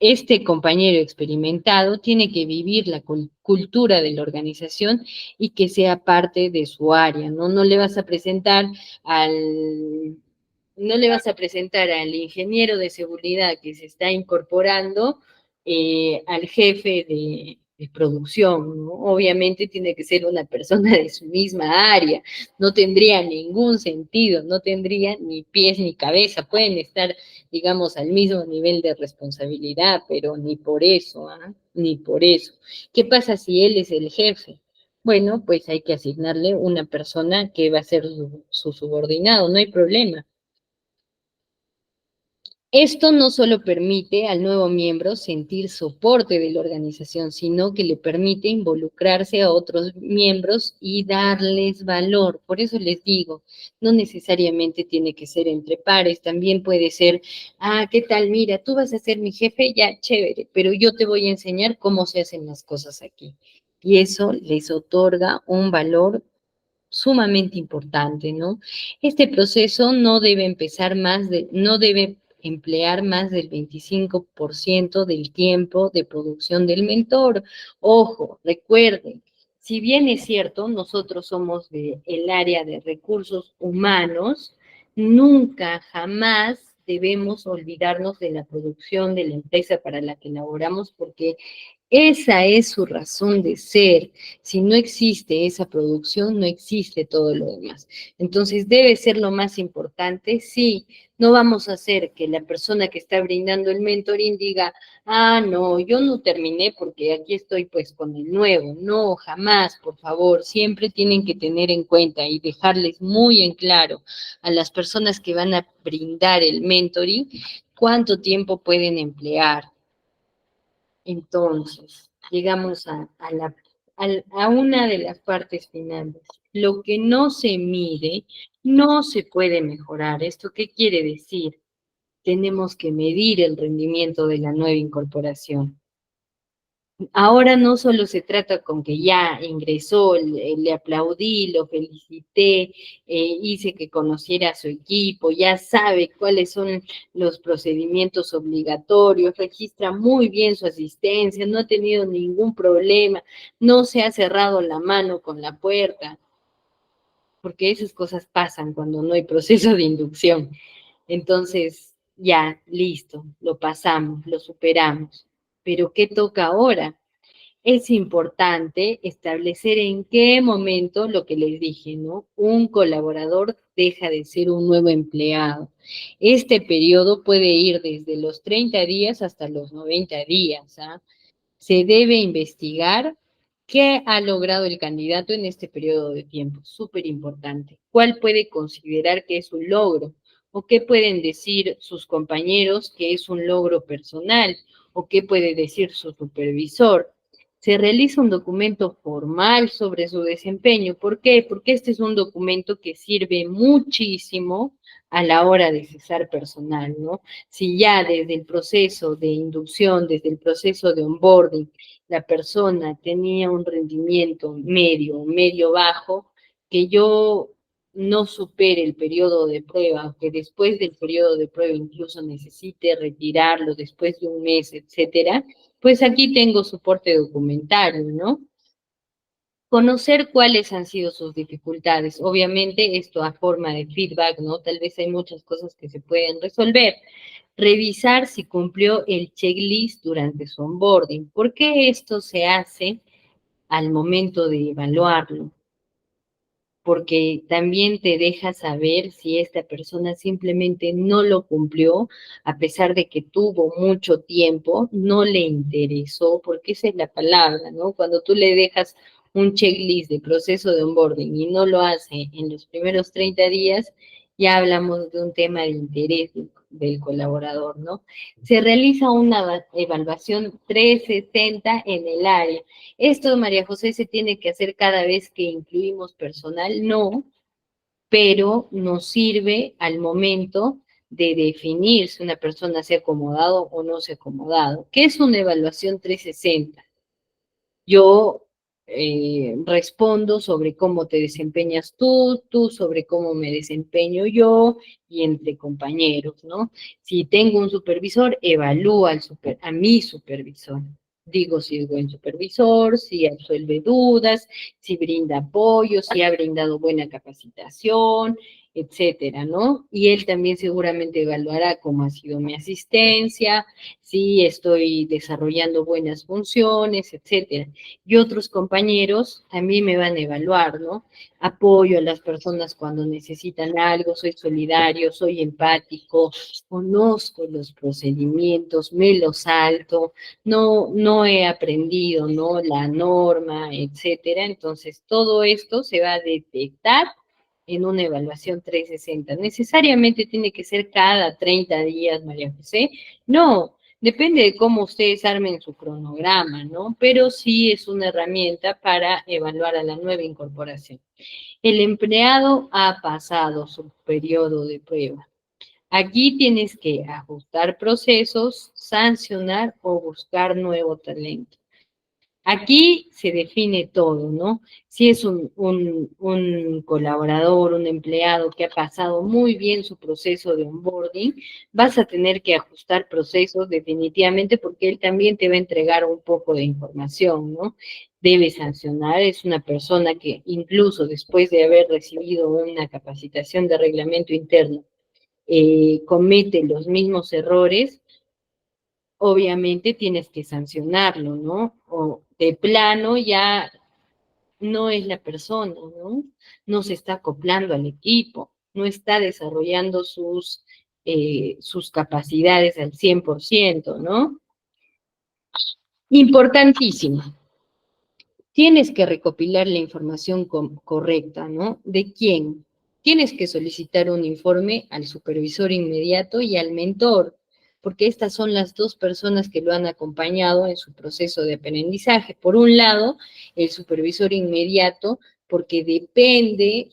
Speaker 1: este compañero experimentado tiene que vivir la cultura de la organización y que sea parte de su área, ¿no? No le vas a presentar al, no le vas a presentar al ingeniero de seguridad que se está incorporando al jefe de producción, ¿no? Obviamente tiene que ser una persona de su misma área, no tendría ningún sentido, no tendría ni pies ni cabeza, pueden estar, digamos, al mismo nivel de responsabilidad, pero ni por eso, ¿ah? Ni por eso. ¿Qué pasa si él es el jefe? Bueno, pues hay que asignarle una persona que va a ser su subordinado, no hay problema. Esto no solo permite al nuevo miembro sentir soporte de la organización, sino que le permite involucrarse a otros miembros y darles valor. Por eso les digo, no necesariamente tiene que ser entre pares, también puede ser, ¿qué tal? Mira, tú vas a ser mi jefe, ya, chévere, pero yo te voy a enseñar cómo se hacen las cosas aquí. Y eso les otorga un valor sumamente importante, ¿no? Este proceso no debe no debe emplear más del 25% del tiempo de producción del mentor. Ojo, recuerden, si bien es cierto, nosotros somos del área de recursos humanos, nunca, jamás debemos olvidarnos de la producción de la empresa para la que laboramos, porque esa es su razón de ser. Si no existe esa producción, no existe todo lo demás. Entonces, debe ser lo más importante. Sí, no vamos a hacer que la persona que está brindando el mentoring diga, no, yo no terminé porque aquí estoy pues con el nuevo. No, jamás, por favor. Siempre tienen que tener en cuenta y dejarles muy en claro a las personas que van a brindar el mentoring cuánto tiempo pueden emplear. Entonces, llegamos a una de las partes finales. Lo que no se mide no se puede mejorar. ¿Esto qué quiere decir? Tenemos que medir el rendimiento de la nueva incorporación. Ahora no solo se trata con que ya ingresó, le aplaudí, lo felicité, hice que conociera a su equipo, ya sabe cuáles son los procedimientos obligatorios, registra muy bien su asistencia, no ha tenido ningún problema, no se ha cerrado la mano con la puerta, porque esas cosas pasan cuando no hay proceso de inducción. Entonces, ya, listo, lo pasamos, lo superamos. Pero ¿qué toca ahora? Es importante establecer en qué momento, lo que les dije, ¿no? Un colaborador deja de ser un nuevo empleado. Este periodo puede ir desde los 30 días hasta los 90 días, ¿ah? Se debe investigar qué ha logrado el candidato en este periodo de tiempo, súper importante. ¿Cuál puede considerar que es un logro? ¿O qué pueden decir sus compañeros que es un logro personal? ¿O qué puede decir su supervisor? Se realiza un documento formal sobre su desempeño. ¿Por qué? Porque este es un documento que sirve muchísimo a la hora de cesar personal, ¿no? Si ya desde el proceso de inducción, desde el proceso de onboarding, la persona tenía un rendimiento medio bajo, que yo no supere el periodo de prueba, que después del periodo de prueba incluso necesite retirarlo después de un mes, etcétera, pues aquí tengo soporte documentario, ¿no? Conocer cuáles han sido sus dificultades. Obviamente esto a forma de feedback, ¿no? Tal vez hay muchas cosas que se pueden resolver. Revisar si cumplió el checklist durante su onboarding. ¿Por qué esto se hace al momento de evaluarlo? Porque también te deja saber si esta persona simplemente no lo cumplió, a pesar de que tuvo mucho tiempo, no le interesó, porque esa es la palabra, ¿no? Cuando tú le dejas un checklist de proceso de onboarding y no lo hace en los primeros 30 días, ya hablamos de un tema de interés del colaborador, ¿no? Se realiza una evaluación 360 en el área. ¿Esto, María José, se tiene que hacer cada vez que incluimos personal? No, pero nos sirve al momento de definir si una persona se ha acomodado o no se ha acomodado. ¿Qué es una evaluación 360? Yo respondo sobre cómo te desempeñas tú sobre cómo me desempeño yo y entre compañeros, ¿no? Si tengo un supervisor, evalúa a mi supervisor. Digo si es buen supervisor, si absuelve dudas, si brinda apoyo, si ha brindado buena capacitación, etcétera, ¿no? Y él también seguramente evaluará cómo ha sido mi asistencia, si estoy desarrollando buenas funciones, etcétera. Y otros compañeros también me van a evaluar, ¿no? Apoyo a las personas cuando necesitan algo, soy solidario, soy empático, conozco los procedimientos, me los salto, no he aprendido, ¿no? La norma, etcétera. Entonces, todo esto se va a detectar en una evaluación 360. ¿Necesariamente tiene que ser cada 30 días, María José? No, depende de cómo ustedes armen su cronograma, ¿no? Pero sí es una herramienta para evaluar a la nueva incorporación. El empleado ha pasado su periodo de prueba. Aquí tienes que ajustar procesos, sancionar o buscar nuevo talento. Aquí se define todo, ¿no? Si es un colaborador, un empleado que ha pasado muy bien su proceso de onboarding, vas a tener que ajustar procesos definitivamente porque él también te va a entregar un poco de información, ¿no? Debe sancionar, es una persona que incluso después de haber recibido una capacitación de reglamento interno, comete los mismos errores, obviamente tienes que sancionarlo, ¿no? O de plano ya no es la persona, ¿no? No se está acoplando al equipo, no está desarrollando sus capacidades al 100%, ¿no? Importantísimo. Tienes que recopilar la información correcta, ¿no? ¿De quién? Tienes que solicitar un informe al supervisor inmediato y al mentor, porque estas son las dos personas que lo han acompañado en su proceso de aprendizaje. Por un lado, el supervisor inmediato, porque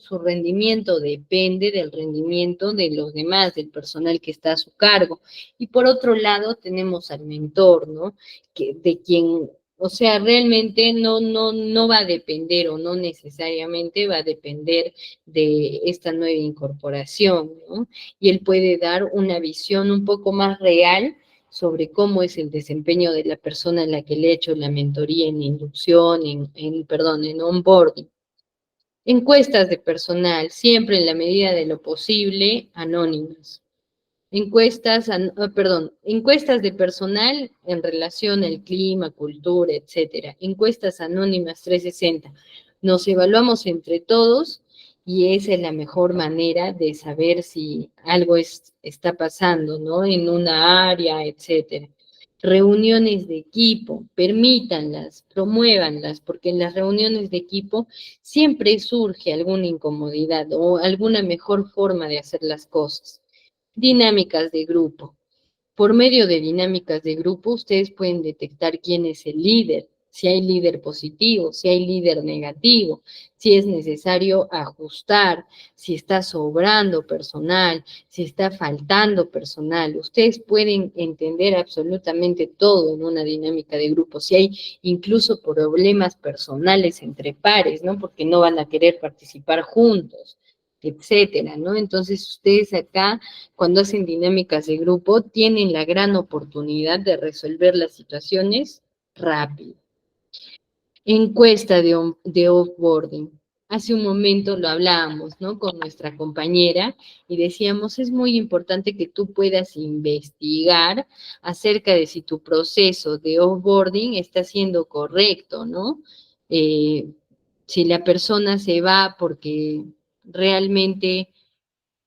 Speaker 1: su rendimiento depende del rendimiento de los demás, del personal que está a su cargo. Y por otro lado, tenemos al mentor, ¿no? De quien O sea, realmente no va a depender o no necesariamente va a depender de esta nueva incorporación, ¿no? Y él puede dar una visión un poco más real sobre cómo es el desempeño de la persona a la que le he hecho la mentoría en inducción, en onboarding. Encuestas de personal, siempre en la medida de lo posible, anónimas. Encuestas de personal en relación al clima, cultura, etcétera. Encuestas anónimas 360. Nos evaluamos entre todos y esa es la mejor manera de saber si algo está pasando, ¿no? En una área, etcétera. Reuniones de equipo, permítanlas, promuévanlas, porque en las reuniones de equipo siempre surge alguna incomodidad o alguna mejor forma de hacer las cosas. Dinámicas de grupo. Por medio de dinámicas de grupo, ustedes pueden detectar quién es el líder, si hay líder positivo, si hay líder negativo, si es necesario ajustar, si está sobrando personal, si está faltando personal. Ustedes pueden entender absolutamente todo en una dinámica de grupo, si hay incluso problemas personales entre pares, ¿no? Porque no van a querer participar juntos, etcétera, ¿no? Entonces ustedes acá, cuando hacen dinámicas de grupo, tienen la gran oportunidad de resolver las situaciones rápido. Encuesta de offboarding. Hace un momento lo hablábamos, ¿no? Con nuestra compañera y decíamos, es muy importante que tú puedas investigar acerca de si tu proceso de offboarding está siendo correcto, ¿no? Si la persona se va porque realmente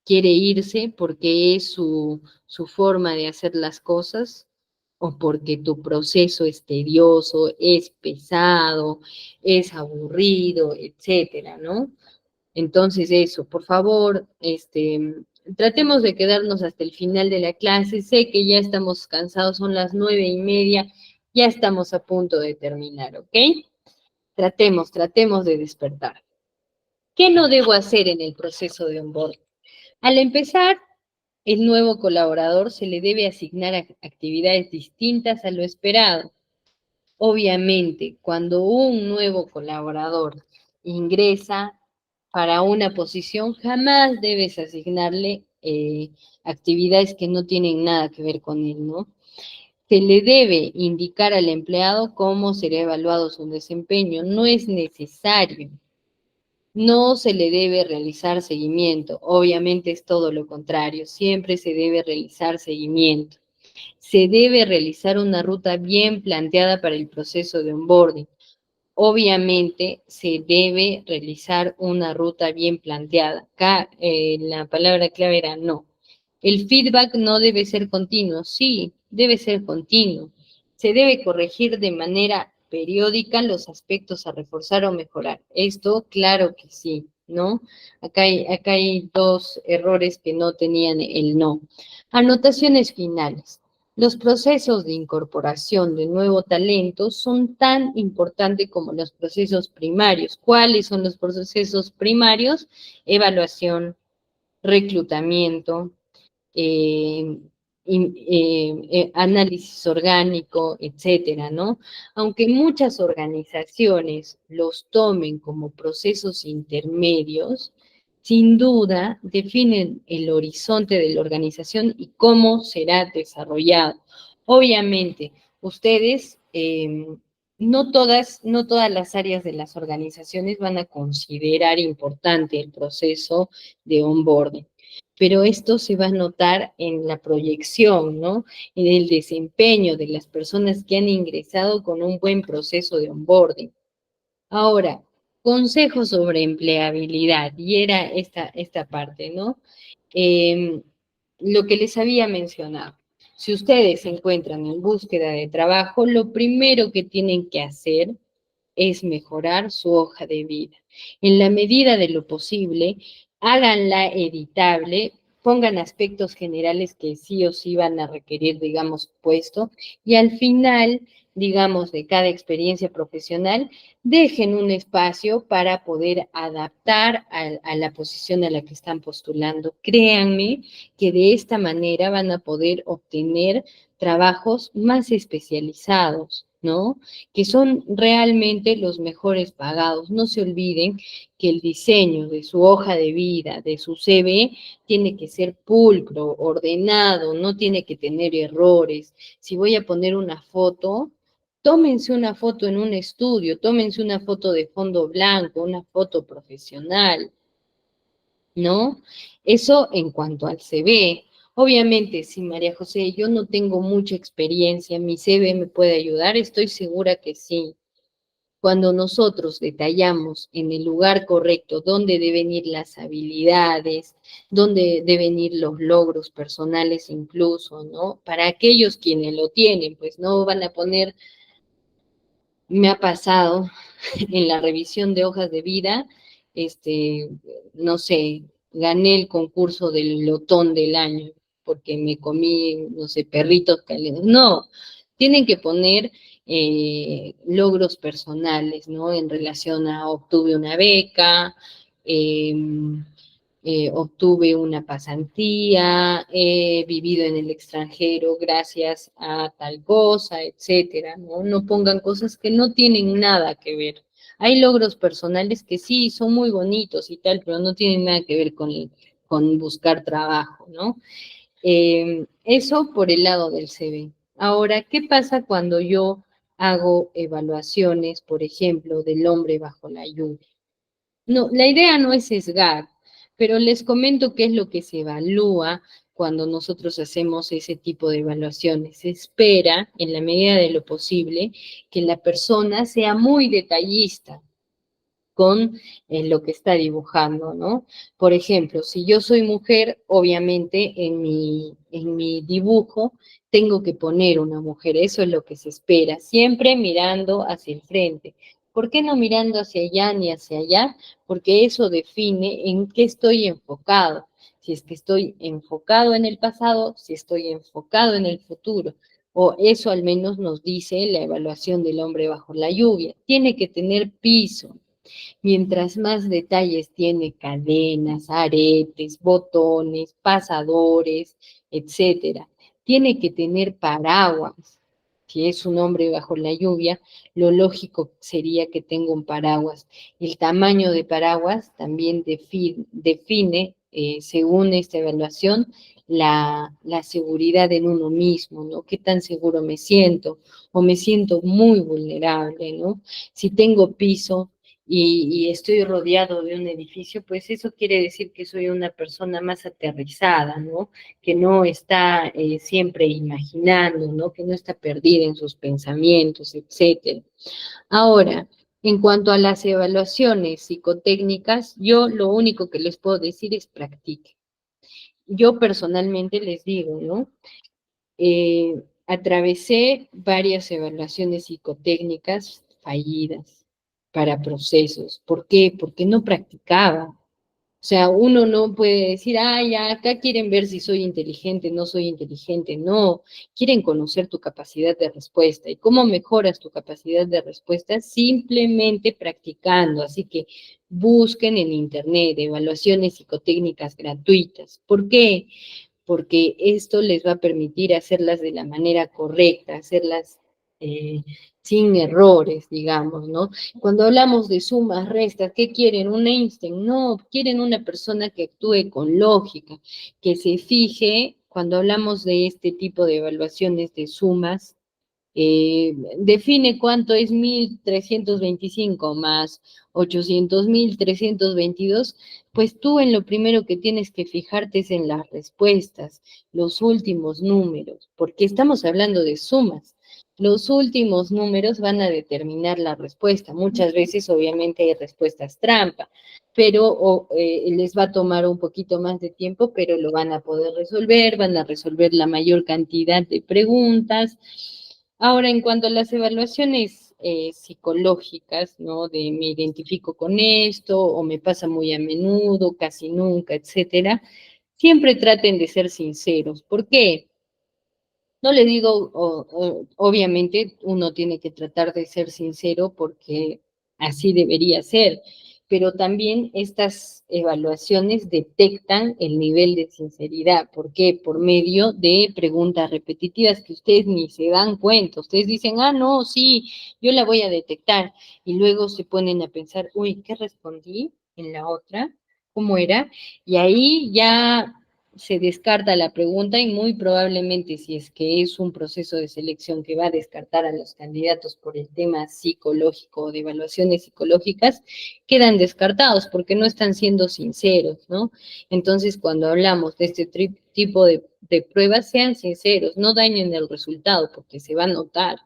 Speaker 1: quiere irse porque es su forma de hacer las cosas o porque tu proceso es tedioso, es pesado, es aburrido, etcétera, ¿no? Entonces eso, por favor, tratemos de quedarnos hasta el final de la clase. Sé que ya estamos cansados, son las 9:30, ya estamos a punto de terminar, ¿ok? Tratemos de despertar. ¿Qué no debo hacer en el proceso de onboarding? Al empezar, el nuevo colaborador se le debe asignar actividades distintas a lo esperado. Obviamente, cuando un nuevo colaborador ingresa para una posición, jamás debes asignarle actividades que no tienen nada que ver con él, ¿no? Se le debe indicar al empleado cómo será evaluado su desempeño. No es necesario. No se le debe realizar seguimiento, obviamente es todo lo contrario, siempre se debe realizar seguimiento. Se debe realizar una ruta bien planteada para el proceso de onboarding. Obviamente se debe realizar una ruta bien planteada. Acá la palabra clave era no. El feedback no debe ser continuo, sí, debe ser continuo. Se debe corregir de manera periódica los aspectos a reforzar o mejorar. Esto, claro que sí, ¿no? Acá hay dos errores que no tenían el no. Anotaciones finales. Los procesos de incorporación de nuevo talento son tan importantes como los procesos primarios. ¿Cuáles son los procesos primarios? Evaluación, reclutamiento, eh, análisis orgánico, etcétera, ¿no? Aunque muchas organizaciones los tomen como procesos intermedios, sin duda definen el horizonte de la organización y cómo será desarrollado. Obviamente, ustedes, no todas las áreas de las organizaciones van a considerar importante el proceso de onboarding, pero esto se va a notar en la proyección, ¿no? En el desempeño de las personas que han ingresado con un buen proceso de onboarding. Ahora, consejos sobre empleabilidad, y era esta parte, ¿no? Lo que les había mencionado. Si ustedes se encuentran en búsqueda de trabajo, lo primero que tienen que hacer es mejorar su hoja de vida. En la medida de lo posible, háganla editable, pongan aspectos generales que sí o sí van a requerir, digamos, puesto, y al final, digamos, de cada experiencia profesional, dejen un espacio para poder adaptar a la posición a la que están postulando. Créanme que de esta manera van a poder obtener trabajos más especializados. ¿no? Que son realmente los mejores pagados. No se olviden que el diseño de su hoja de vida, de su CV, tiene que ser pulcro, ordenado, no tiene que tener errores. Si voy a poner una foto, tómense una foto en un estudio, tómense una foto de fondo blanco, una foto profesional, ¿no? Eso en cuanto al CV. Obviamente, si María José, yo no tengo mucha experiencia, mi CV me puede ayudar, estoy segura que sí. Cuando nosotros detallamos en el lugar correcto dónde deben ir las habilidades, dónde deben ir los logros personales incluso, ¿no? Para aquellos quienes lo tienen, pues no van a poner, me ha pasado en la revisión de hojas de vida, este, no sé, gané el concurso del lotón del año porque me comí, no sé, perritos calientes. No, tienen que poner logros personales, ¿no? En relación a obtuve una beca, eh, obtuve una pasantía, he vivido en el extranjero gracias a tal cosa, etcétera, ¿no? No pongan cosas que no tienen nada que ver. Hay logros personales que sí son muy bonitos y tal, pero no tienen nada que ver con buscar trabajo, ¿no? Eso por el lado del CV. Ahora, ¿qué pasa cuando yo hago evaluaciones, por ejemplo, del hombre bajo la lluvia? No, la idea no es sesgar, pero les comento qué es lo que se evalúa cuando nosotros hacemos ese tipo de evaluaciones. Se espera, en la medida de lo posible, que la persona sea muy detallista con lo que está dibujando, ¿no? Por ejemplo, si yo soy mujer, obviamente en mi dibujo tengo que poner una mujer, eso es lo que se espera, siempre mirando hacia el frente. ¿Por qué no mirando hacia allá ni hacia allá? Porque eso define en qué estoy enfocado. Si es que estoy enfocado en el pasado, si estoy enfocado en el futuro. O eso al menos nos dice la evaluación del hombre bajo la lluvia. Tiene que tener piso, mientras más detalles tiene, cadenas, aretes, botones, pasadores, etcétera. Tiene que tener paraguas. Si es un hombre bajo la lluvia, lo lógico sería que tenga un paraguas. El tamaño de paraguas también define, según esta evaluación, la seguridad en uno mismo, ¿no? ¿Qué tan seguro me siento? O me siento muy vulnerable, ¿no? Si tengo piso, y estoy rodeado de un edificio, pues eso quiere decir que soy una persona más aterrizada, ¿no? Que no está siempre imaginando, ¿no? Que no está perdida en sus pensamientos, etcétera. Ahora, en cuanto a las evaluaciones psicotécnicas, yo lo único que les puedo decir es practique. Yo personalmente les digo, ¿no? Atravesé varias evaluaciones psicotécnicas fallidas para procesos. ¿Por qué? Porque no practicaba. O sea, uno no puede decir, ah, ya, acá quieren ver si soy inteligente, no soy inteligente. No, quieren conocer tu capacidad de respuesta. ¿Y cómo mejoras tu capacidad de respuesta? Simplemente practicando. Así que busquen en internet evaluaciones psicotécnicas gratuitas. ¿Por qué? Porque esto les va a permitir hacerlas de la manera correcta, hacerlas eh, sin errores, digamos, ¿no? Cuando hablamos de sumas, restas, ¿qué quieren? ¿Un Einstein? No, quieren una persona que actúe con lógica, que se fije, cuando hablamos de este tipo de evaluaciones de sumas, define cuánto es 1.325 más 800.322, pues tú en lo primero que tienes que fijarte es en las respuestas, los últimos números, porque estamos hablando de sumas. Los últimos números van a determinar la respuesta. Muchas veces, obviamente, hay respuestas trampa, pero les va a tomar un poquito más de tiempo, pero lo van a poder resolver, van a resolver la mayor cantidad de preguntas. Ahora, en cuanto a las evaluaciones psicológicas, ¿no? De me identifico con esto, o me pasa muy a menudo, casi nunca, etcétera, siempre traten de ser sinceros. ¿Por qué? No le digo, obviamente, uno tiene que tratar de ser sincero porque así debería ser, pero también estas evaluaciones detectan el nivel de sinceridad. ¿Por qué? Por medio de preguntas repetitivas que ustedes ni se dan cuenta. Ustedes dicen, ah, no, sí, yo la voy a detectar. Y luego se ponen a pensar, uy, ¿qué respondí en la otra? ¿Cómo era? Y ahí ya se descarta la pregunta y muy probablemente si es que es un proceso de selección que va a descartar a los candidatos por el tema psicológico o de evaluaciones psicológicas, quedan descartados porque no están siendo sinceros, ¿no? Entonces, cuando hablamos de este tipo de pruebas, sean sinceros, no dañen el resultado porque se va a notar.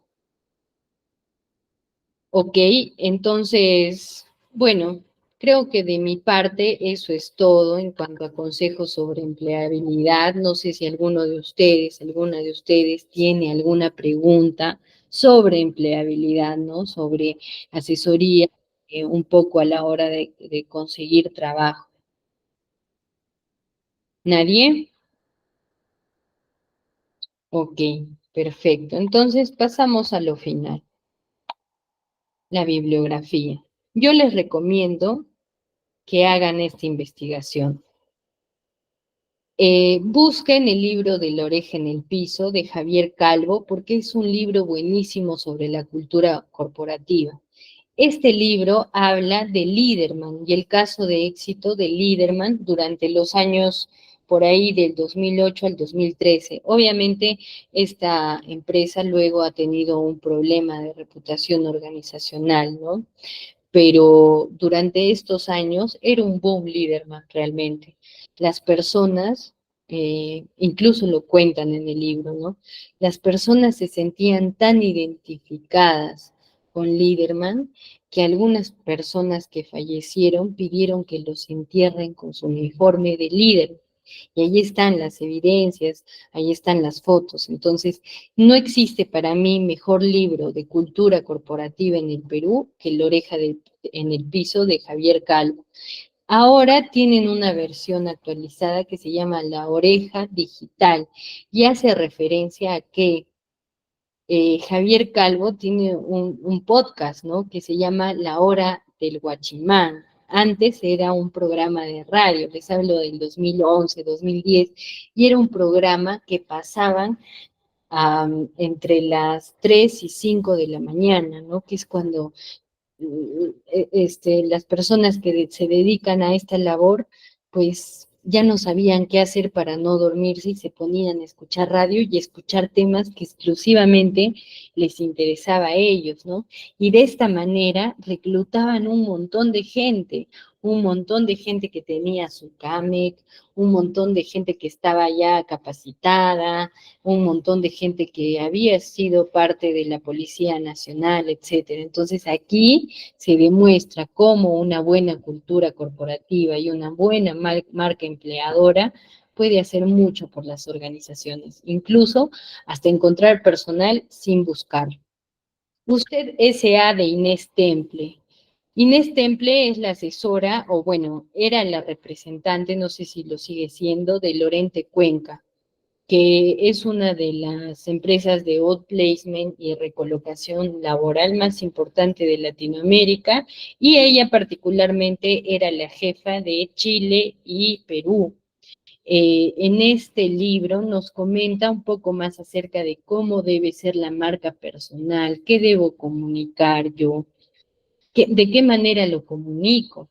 Speaker 1: Ok, entonces, bueno, creo que de mi parte eso es todo en cuanto a consejos sobre empleabilidad. No sé si alguno de ustedes, alguna de ustedes tiene alguna pregunta sobre empleabilidad, ¿no? Sobre asesoría, un poco a la hora de conseguir trabajo. ¿Nadie? Ok, perfecto. Entonces pasamos a lo final, la bibliografía. Yo les recomiendo que hagan esta investigación. Busquen el libro de La oreja en el piso de Javier Calvo, porque es un libro buenísimo sobre la cultura corporativa. Este libro habla de Liederman y el caso de éxito de Liederman durante los años por ahí del 2008 al 2013. Obviamente, esta empresa luego ha tenido un problema de reputación organizacional, ¿no? Pero durante estos años era un boom Liederman realmente. Las personas, incluso lo cuentan en el libro, ¿no? Las personas se sentían tan identificadas con Liederman que algunas personas que fallecieron pidieron que los entierren con su uniforme de líder. Y ahí están las evidencias, ahí están las fotos. Entonces, no existe para mí mejor libro de cultura corporativa en el Perú que La oreja en el piso de Javier Calvo. Ahora tienen una versión actualizada que se llama La oreja digital y hace referencia a que Javier Calvo tiene un podcast, ¿no? Que se llama La Hora del Guachimán. Antes era un programa de radio, les hablo del 2011, 2010, y era un programa que pasaban entre las 3 y 5 de la mañana, ¿no? Que es cuando las personas que se dedican a esta labor, pues ya no sabían qué hacer para no dormirse y se ponían a escuchar radio y escuchar temas que exclusivamente les interesaba a ellos, ¿no? Y de esta manera reclutaban un montón de gente que tenía su CAMEC, un montón de gente que estaba ya capacitada, un montón de gente que había sido parte de la Policía Nacional, etcétera. Entonces aquí se demuestra cómo una buena cultura corporativa y una buena marca empleadora puede hacer mucho por las organizaciones, incluso hasta encontrar personal sin buscarlo. Usted S.A. de Inés Temple. Inés Temple es la asesora, o bueno, era la representante, no sé si lo sigue siendo, de Lorente Cuenca, que es una de las empresas de outplacement y recolocación laboral más importante de Latinoamérica, y ella particularmente era la jefa de Chile y Perú. En este libro nos comenta un poco más acerca de cómo debe ser la marca personal, qué debo comunicar yo, de qué manera lo comunico.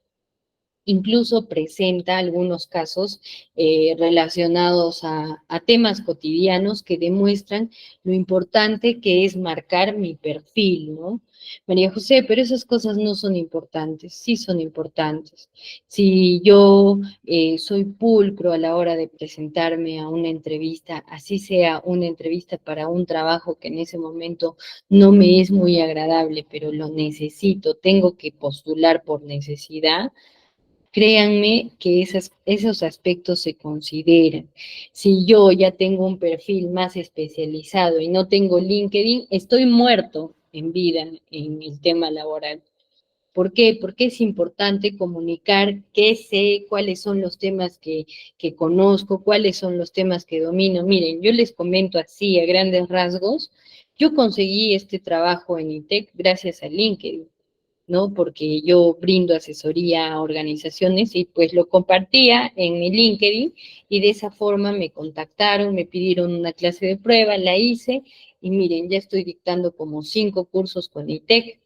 Speaker 1: Incluso presenta algunos casos relacionados a temas cotidianos que demuestran lo importante que es marcar mi perfil, ¿no? María José, pero esas cosas no son importantes, sí son importantes. Si yo soy pulcro a la hora de presentarme a una entrevista, así sea una entrevista para un trabajo que en ese momento no me es muy agradable, pero lo necesito, tengo que postular por necesidad. Créanme que esos aspectos se consideran. Si yo ya tengo un perfil más especializado y no tengo LinkedIn, estoy muerto en vida en el tema laboral. ¿Por qué? Porque es importante comunicar qué sé, cuáles son los temas que conozco, cuáles son los temas que domino. Miren, yo les comento así a grandes rasgos, yo conseguí este trabajo en ITEC gracias a LinkedIn. ¿no? Porque yo brindo asesoría a organizaciones y pues lo compartía en mi LinkedIn y de esa forma me contactaron, me pidieron una clase de prueba, la hice y miren, ya estoy dictando como 5 cursos con ITEC.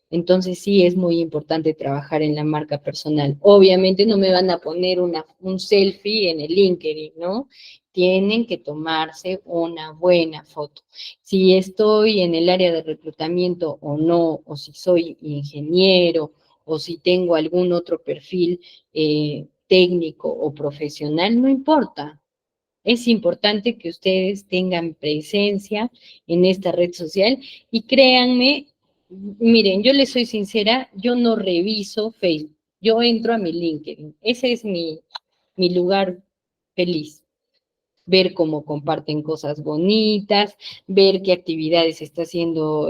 Speaker 1: Entonces sí es muy importante trabajar en la marca personal. Obviamente no me van a poner un selfie en el LinkedIn, ¿no? Tienen que tomarse una buena foto. Si estoy en el área de reclutamiento o no, o si soy ingeniero, o si tengo algún otro perfil técnico o profesional, no importa. Es importante que ustedes tengan presencia en esta red social y créanme, miren, yo les soy sincera, yo no reviso Facebook, yo entro a mi LinkedIn, ese es mi lugar feliz, ver cómo comparten cosas bonitas, ver qué actividades está haciendo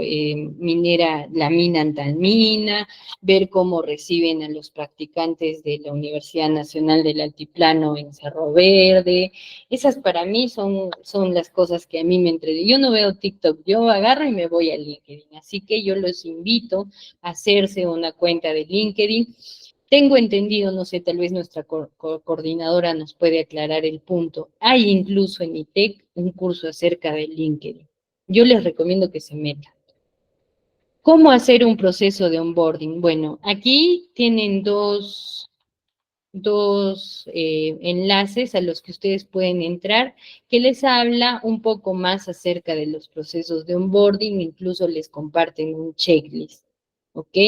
Speaker 1: minera, la mina Antamina, ver cómo reciben a los practicantes de la Universidad Nacional del Altiplano en Cerro Verde. Esas para mí son las cosas que a mí me entretienen. Yo no veo TikTok, yo agarro y me voy a LinkedIn. Así que yo los invito a hacerse una cuenta de LinkedIn. Tengo entendido, no sé, tal vez nuestra coordinadora nos puede aclarar el punto. Hay incluso en ITEC un curso acerca de LinkedIn. Yo les recomiendo que se metan. ¿Cómo hacer un proceso de onboarding? Bueno, aquí tienen dos enlaces a los que ustedes pueden entrar, que les habla un poco más acerca de los procesos de onboarding, incluso les comparten un checklist, ¿ok?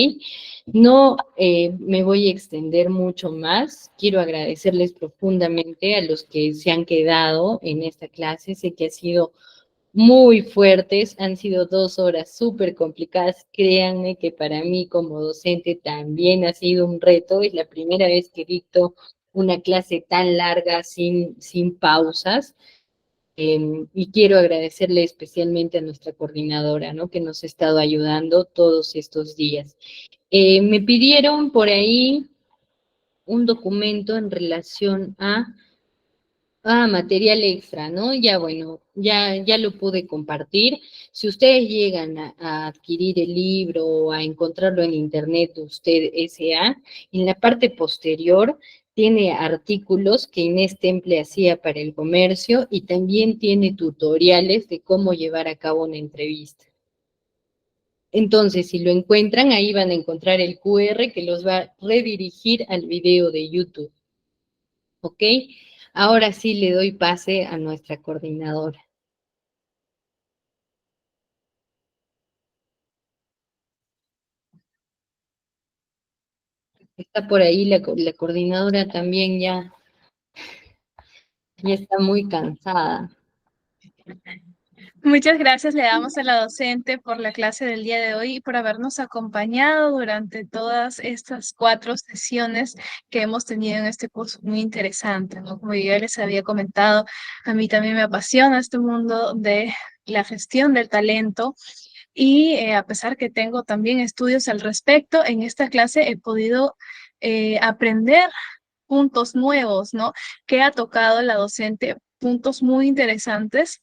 Speaker 1: No me voy a extender mucho más, quiero agradecerles profundamente a los que se han quedado en esta clase, sé que ha sido muy fuertes, han sido 2 horas súper complicadas, créanme que para mí como docente también ha sido un reto, es la primera vez que dicto una clase tan larga sin pausas, y quiero agradecerle especialmente a nuestra coordinadora, ¿no? Que nos ha estado ayudando todos estos días. Me pidieron por ahí un documento en relación a material extra, ¿no? Ya bueno, ya lo pude compartir. Si ustedes llegan a adquirir el libro o a encontrarlo en internet de usted S.A., en la parte posterior tiene artículos que Inés Temple hacía para el comercio y también tiene tutoriales de cómo llevar a cabo una entrevista. Entonces, si lo encuentran, ahí van a encontrar el QR que los va a redirigir al video de YouTube. ¿Ok? Ahora sí le doy pase a nuestra coordinadora. Está por ahí la coordinadora también ya está muy cansada.
Speaker 4: Muchas gracias le damos a la docente por la clase del día de hoy y por habernos acompañado durante todas estas 4 sesiones que hemos tenido en este curso muy interesante, ¿no? Como yo ya les había comentado, a mí también me apasiona este mundo de la gestión del talento y a pesar que tengo también estudios al respecto, en esta clase he podido aprender puntos nuevos, ¿no? Que ha tocado la docente, puntos muy interesantes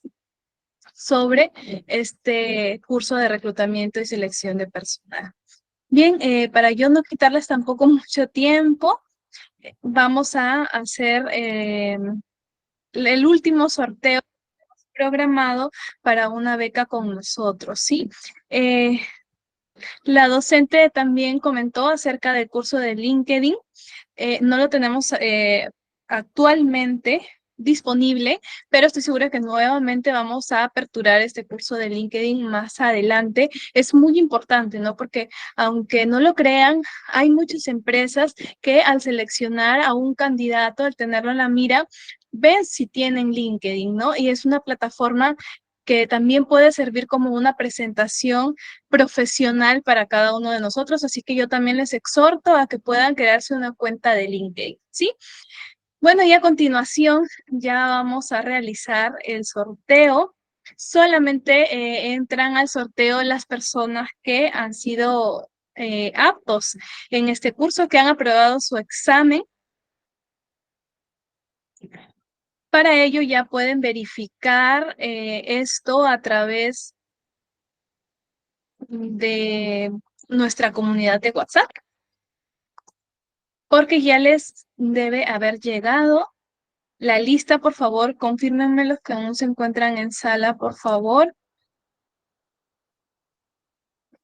Speaker 4: sobre este curso de reclutamiento y selección de personal. Bien, para yo no quitarles tampoco mucho tiempo, vamos a hacer el último sorteo programado para una beca con nosotros, ¿sí? La docente también comentó acerca del curso de LinkedIn. No lo tenemos actualmente disponible, pero estoy segura que nuevamente vamos a aperturar este curso de LinkedIn más adelante. Es muy importante, ¿no? Porque aunque no lo crean, hay muchas empresas que al seleccionar a un candidato, al tenerlo en la mira, ven si tienen LinkedIn, ¿no? Y es una plataforma que también puede servir como una presentación profesional para cada uno de nosotros, así que yo también les exhorto a que puedan crearse una cuenta de LinkedIn, ¿sí? Bueno, y a continuación ya vamos a realizar el sorteo. Solamente entran al sorteo las personas que han sido aptos en este curso, que han aprobado su examen. Para ello ya pueden verificar esto a través de nuestra comunidad de WhatsApp, porque ya les debe haber llegado la lista. Por favor, confírmenme los que aún se encuentran en sala, por favor.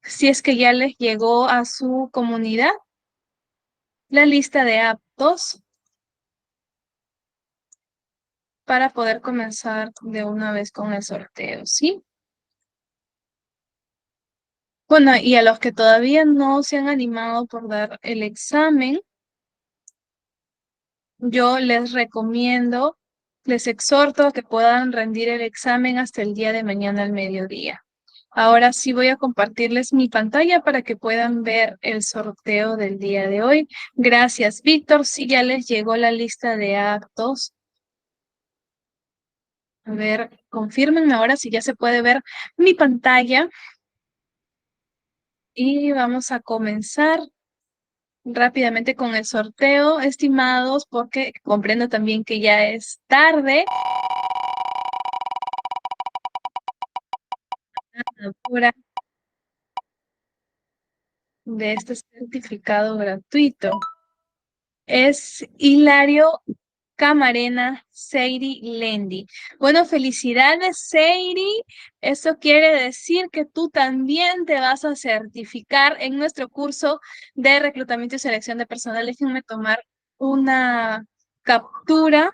Speaker 4: Si es que ya les llegó a su comunidad la lista de aptos para poder comenzar de una vez con el sorteo, ¿sí? Bueno, y a los que todavía no se han animado por dar el examen, yo les recomiendo, les exhorto a que puedan rendir el examen hasta el día de mañana al mediodía. Ahora sí voy a compartirles mi pantalla para que puedan ver el sorteo del día de hoy. Gracias, Víctor. Sí, ya les llegó la lista de actos. A ver, confírmenme ahora si ya se puede ver mi pantalla. Y vamos a comenzar rápidamente con el sorteo, estimados, porque comprendo también que ya es tarde. Ahora de este certificado gratuito es Hilario Camarena Seiri Lendi. Bueno, felicidades, Seiri. Eso quiere decir que tú también te vas a certificar en nuestro curso de reclutamiento y selección de personal. Déjenme tomar una captura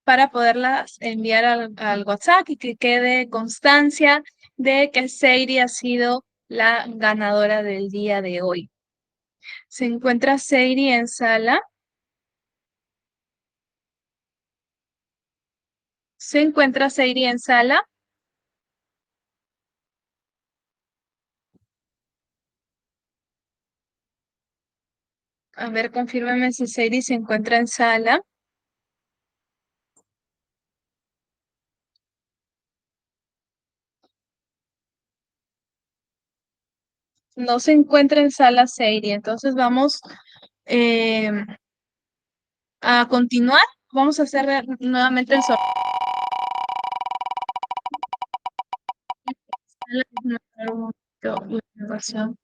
Speaker 4: para poderlas enviar al WhatsApp y que quede constancia de que Seiri ha sido la ganadora del día de hoy. ¿Se encuentra Seiri en sala? ¿Se encuentra Seiri en sala? A ver, confírmame si Seiri se encuentra en sala. No se encuentra en sala Seiri, entonces vamos eh, a continuar. Vamos a hacer nuevamente el sorteo. Un momento, la grabación.